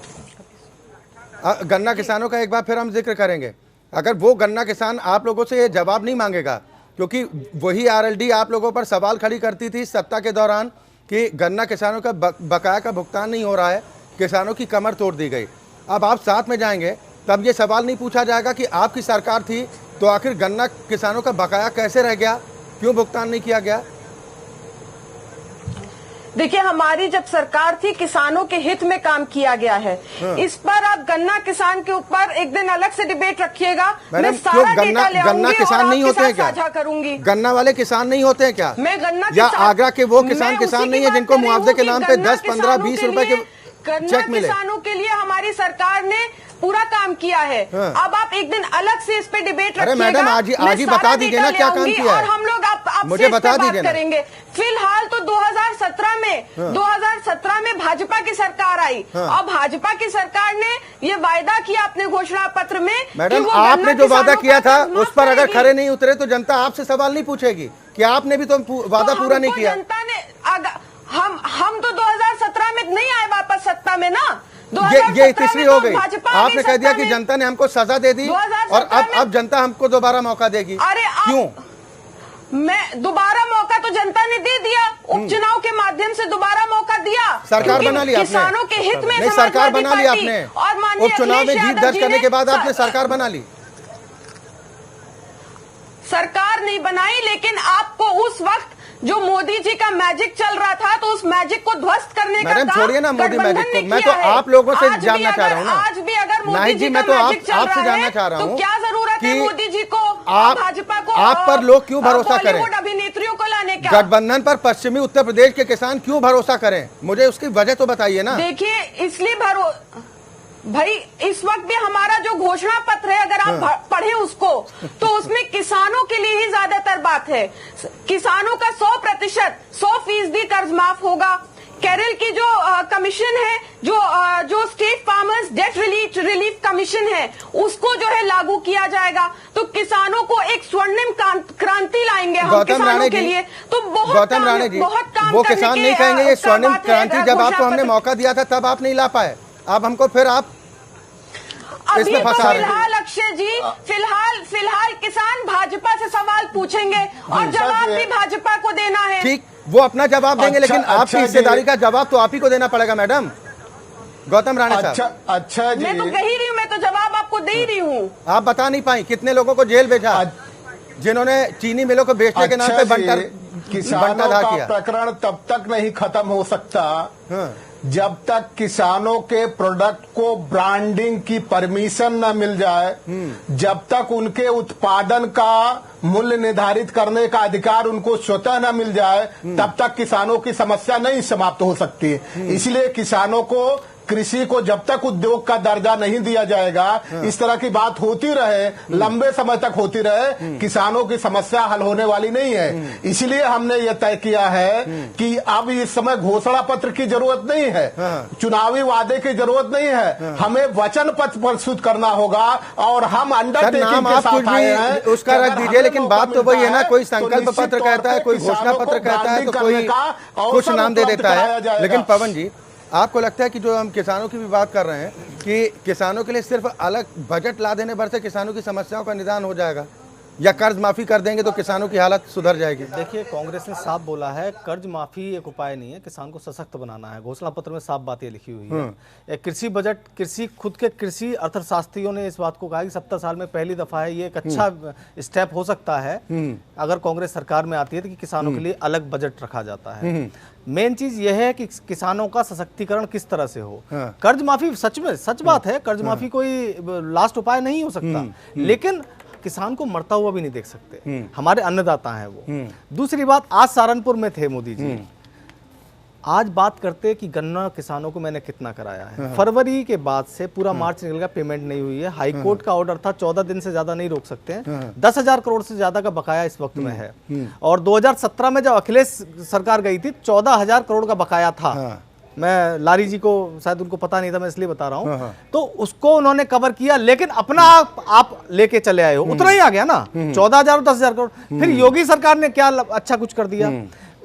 Speaker 1: गन्ना किसानों का एक बार फिर हम जिक्र करेंगे। अगर वो गन्ना किसान आप लोगों से ये जवाब नहीं मांगेगा, क्योंकि वही आरएलडी आप लोगों पर सवाल खड़ी करती थी सत्ता के दौरान कि गन्ना किसानों का बकाया का भुगतान नहीं हो रहा है, किसानों की कमर तोड़ दी गई। अब आप साथ में जाएंगे तब ये सवाल नहीं पूछा जाएगा कि आपकी सरकार थी तो आखिर गन्ना किसानों का बकाया कैसे रह गया, क्यों भुगतान नहीं किया गया?
Speaker 6: देखिए, हमारी जब सरकार थी किसानों के हित में काम किया गया है। इस पर आप गन्ना किसान के ऊपर एक दिन अलग से डिबेट रखिएगा। मैं सारा डेटा ले
Speaker 1: गन्ना किसान नहीं होते हैं क्या?
Speaker 6: साझा करूंगी।
Speaker 1: गन्ना वाले किसान नहीं होते हैं क्या?
Speaker 6: मैं गन्ना
Speaker 1: या आगरा के वो किसान नहीं है जिनको मुआवजे के नाम पे 10, 15, 20 रुपए के चेक मिले?
Speaker 6: किसानों के लिए हमारी सरकार ने पूरा काम किया है। अब आप एक दिन अलग से इस पे डिबेट रखिएगा।
Speaker 1: अरे मैडम, आज ही बता दीजिए ना क्या काम किया है,
Speaker 6: और हम लोग आप
Speaker 1: मुझे बता दीजिए
Speaker 6: करेंगे। फिलहाल तो 2017 में भाजपा की सरकार आई और भाजपा की सरकार ने ये वायदा किया अपने घोषणा पत्र में।
Speaker 1: मैडम, आपने जो वादा किया था उस पर अगर खरे नहीं उतरे तो जनता आपसे सवाल नहीं पूछेगी कि आपने भी तो वादा पूरा नहीं किया?
Speaker 6: जनता ने हम तो 2017 में नहीं आए वापस सत्ता में ना।
Speaker 1: ये तीसरी हो गई। आपने कह दिया कि जनता ने हमको सजा दे दी और अब जनता हमको दोबारा मौका देगी।
Speaker 6: अरे
Speaker 1: क्यों?
Speaker 6: मैं दोबारा मौका तो जनता ने दे दिया, उपचुनाव के माध्यम से दोबारा मौका दिया।
Speaker 1: सरकार बना ली आपने,
Speaker 6: किसानों के हित में
Speaker 1: नहीं सरकार
Speaker 6: समाजवादी
Speaker 1: बना ली
Speaker 6: पार्टी
Speaker 1: आपने,
Speaker 6: और माननीय
Speaker 1: उपचुनाव में
Speaker 6: अखिलेश
Speaker 1: जीत
Speaker 6: यादव
Speaker 1: दर्ज
Speaker 6: जी
Speaker 1: करने
Speaker 6: ने
Speaker 1: के बाद आपने सरकार बना ली।
Speaker 6: सरकार नहीं बनाई, लेकिन आपको उस वक्त जो मोदी जी का मैजिक चल रहा था, तो उस मैजिक को ध्वस्त करने का
Speaker 1: मैडम
Speaker 6: काम
Speaker 1: छोड़िए ना मोदी
Speaker 6: गठबंधन
Speaker 1: मैजिक
Speaker 6: ने
Speaker 1: को, मैं
Speaker 6: किया
Speaker 1: तो
Speaker 6: है।
Speaker 1: आप लोगों से
Speaker 6: आज भी
Speaker 1: जानना चाह रहा हूँ ना।
Speaker 6: आज भी अगर मोदी
Speaker 1: नहीं
Speaker 6: जी
Speaker 1: जी, मैं
Speaker 6: का
Speaker 1: तो
Speaker 6: मैजिक चल
Speaker 1: आपसे
Speaker 6: रहा
Speaker 1: जानना
Speaker 6: है,
Speaker 1: चाह रहा हूँ
Speaker 6: तो क्या जरूरत है
Speaker 1: कि
Speaker 6: मोदी जी को
Speaker 1: आप
Speaker 6: भाजपा को
Speaker 1: आप पर लोग क्यों भरोसा करें,
Speaker 6: बॉलीवुड अभिनेत्रियों को लाने का?
Speaker 1: गठबंधन पर पश्चिमी उत्तर प्रदेश के किसान क्यों भरोसा करें, मुझे उसकी वजह तो बताइए ना।
Speaker 6: देखिए, इसलिए भाई इस वक्त भी हमारा जो घोषणा पत्र है, अगर आप पढ़े उसको, तो उसमें किसानों के लिए ही ज्यादातर बात है। किसानों का 100% 100% कर्ज माफ होगा। केरल की जो कमीशन है, जो state farmers debt relief commission है, उसको जो है लागू किया जाएगा। तो किसानों को एक स्वर्णिम क्रांति लाएंगे हम किसानों के लिए। तो बहुत काम
Speaker 1: वो किसान नहीं कहेंगे ये स्वर्णिम क्रांति, जब आपको हमने मौका दिया था तब आप नहीं ला पाए, अब हमको फिर आप
Speaker 6: अभी तो फिलहाल अक्षय जी, फिलहाल किसान भाजपा से सवाल पूछेंगे और जवाब भी भाजपा को देना है।
Speaker 1: ठीक, वो अपना जवाब देंगे, लेकिन आपकी हिस्सेदारी का जवाब तो आप ही को देना पड़ेगा मैडम। गौतम राणे साहब,
Speaker 9: अच्छा जी,
Speaker 6: मैं तो कह ही रही हूँ, मैं तो जवाब आपको दे ही रही हूँ।
Speaker 1: आप बता नहीं पाई कितने लोगों को जेल भेजा जिन्होंने चीनी मिलों को बेचने के नाम पे
Speaker 9: किसानों का प्रकरण तब तक नहीं खत्म हो सकता जब तक किसानों के प्रोडक्ट को ब्रांडिंग की परमिशन न मिल जाए, जब तक उनके उत्पादन का मूल्य निर्धारित करने का अधिकार उनको स्वतः न मिल जाए, तब तक किसानों की समस्या नहीं समाप्त हो सकती। इसलिए किसानों को, कृषि को जब तक उद्योग का दर्जा नहीं दिया जाएगा, इस तरह की बात होती रहे, लंबे समय तक होती रहे, किसानों की समस्या हल होने वाली नहीं है। इसलिए हमने ये तय किया है कि अब इस समय घोषणा पत्र की जरूरत नहीं है, चुनावी वादे की जरूरत नहीं है, हमें वचन पत्र प्रस्तुत करना होगा और हम अंडरटेकिंग के साथ आए हैं।
Speaker 1: उसका रख दीजिए, लेकिन बात तो वही है ना, कोई संकल्प पत्र कहता है, कोई घोषणा पत्र कहता है, तो कोई कुछ नाम दे देता है। लेकिन पवन जी, आपको लगता है कि जो हम किसानों की भी बात कर रहे हैं कि किसानों के लिए सिर्फ अलग बजट ला देने भर से किसानों की समस्याओं का निदान हो जाएगा, या कर्ज माफी कर देंगे तो किसानों की हालत सुधर जाएगी?
Speaker 7: देखिए, कांग्रेस ने साफ बोला है कर्ज माफी एक उपाय नहीं है, किसान को सशक्त बनाना है। घोषणा पत्र में साफ बातें लिखी हुई है। कृषि बजट, खुद के कृषि अर्थशास्त्रियों ने इस बात को कहा कि 70 साल में पहली दफा है, ये एक अच्छा स्टेप हो सकता है अगर कांग्रेस सरकार में आती है, तो कि किसानों के लिए अलग बजट रखा जाता है। मेन चीज यह है कि किसानों का सशक्तिकरण किस तरह से हो। कर्ज माफी सच बात है, कर्ज माफी कोई लास्ट उपाय नहीं हो सकता, लेकिन किसान को मरता हुआ भी नहीं देख सकते। हमारे अन्नदाता हैं वो। दूसरी बात, आज सहारनपुर में थे मोदी जी, आज बात करते कि गन्ना किसानों को मैंने कितना कराया है। फरवरी के बाद से पूरा मार्च निकल गया, पेमेंट नहीं हुई है। हाई कोर्ट का ऑर्डर था 14 दिन से ज्यादा नहीं रोक सकते हैं। 10,000 करोड़ से ज्यादा का बकाया इस वक्त में है। और 2017 में जब अखिलेश सरकार गई थी 14,000 करोड़ का बकाया था। मैं लारी जी को शायद उनको पता नहीं था, मैं इसलिए बता रहा हूं। तो उसको उन्होंने कवर किया, लेकिन अपना आप लेके चले आए हो, उतना ही आ गया ना, 14,000 और 10,000 करोड़। फिर योगी सरकार ने क्या अच्छा कुछ कर दिया?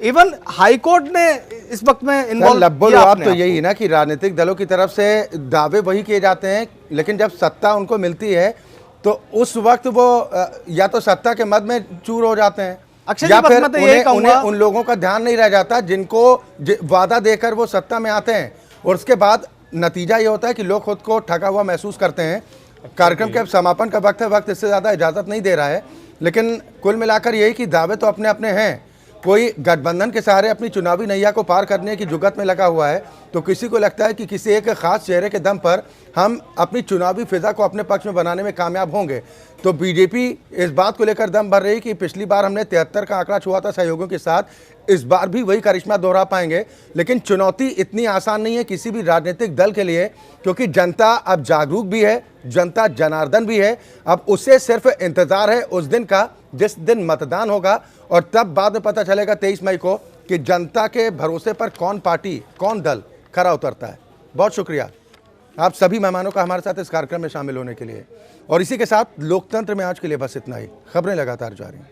Speaker 7: इवन हाई कोर्ट ने इस वक्त में इन्वॉल्व किया।
Speaker 1: आप तो यही ना कि राजनीतिक दलों की तरफ से दावे वही किए जाते हैं, लेकिन जब सत्ता उनको मिलती है तो उस वक्त वो या तो सत्ता के मद में चूर हो जाते हैं, या फिर उन्हें उन लोगों का ध्यान नहीं रह जाता जिनको वादा देकर वो सत्ता में आते हैं, और उसके बाद नतीजा ये होता है कि लोग खुद को ठगा हुआ महसूस करते हैं। कार्यक्रम के अब समापन का वक्त है, वक्त इससे ज़्यादा इजाज़त नहीं दे रहा है, लेकिन कुल मिलाकर यही कि दावे तो अपने अपने हैं। कोई गठबंधन के सहारे अपनी चुनावी नैया को पार करने की जुगत में लगा हुआ है, तो किसी को लगता है कि किसी एक खास चेहरे के दम पर हम अपनी चुनावी फिजा को अपने पक्ष में बनाने में कामयाब होंगे। तो बीजेपी इस बात को लेकर दम भर रही कि पिछली बार हमने 73 का आंकड़ा छुआ था सहयोगियों के साथ, इस बार भी वही करिश्मा दोहरा पाएंगे। लेकिन चुनौती इतनी आसान नहीं है किसी भी राजनीतिक दल के लिए, क्योंकि जनता अब जागरूक भी है, जनता जनार्दन भी है। अब उसे सिर्फ इंतजार है उस दिन का जिस दिन मतदान होगा, और तब बाद में पता चलेगा 23 मई को कि जनता के भरोसे पर कौन पार्टी, कौन दल खरा उतरता है। बहुत शुक्रिया आप सभी मेहमानों का हमारे साथ इस कार्यक्रम में शामिल होने के लिए, और इसी के साथ लोकतंत्र में आज के लिए बस इतना ही। खबरें लगातार जारी हैं।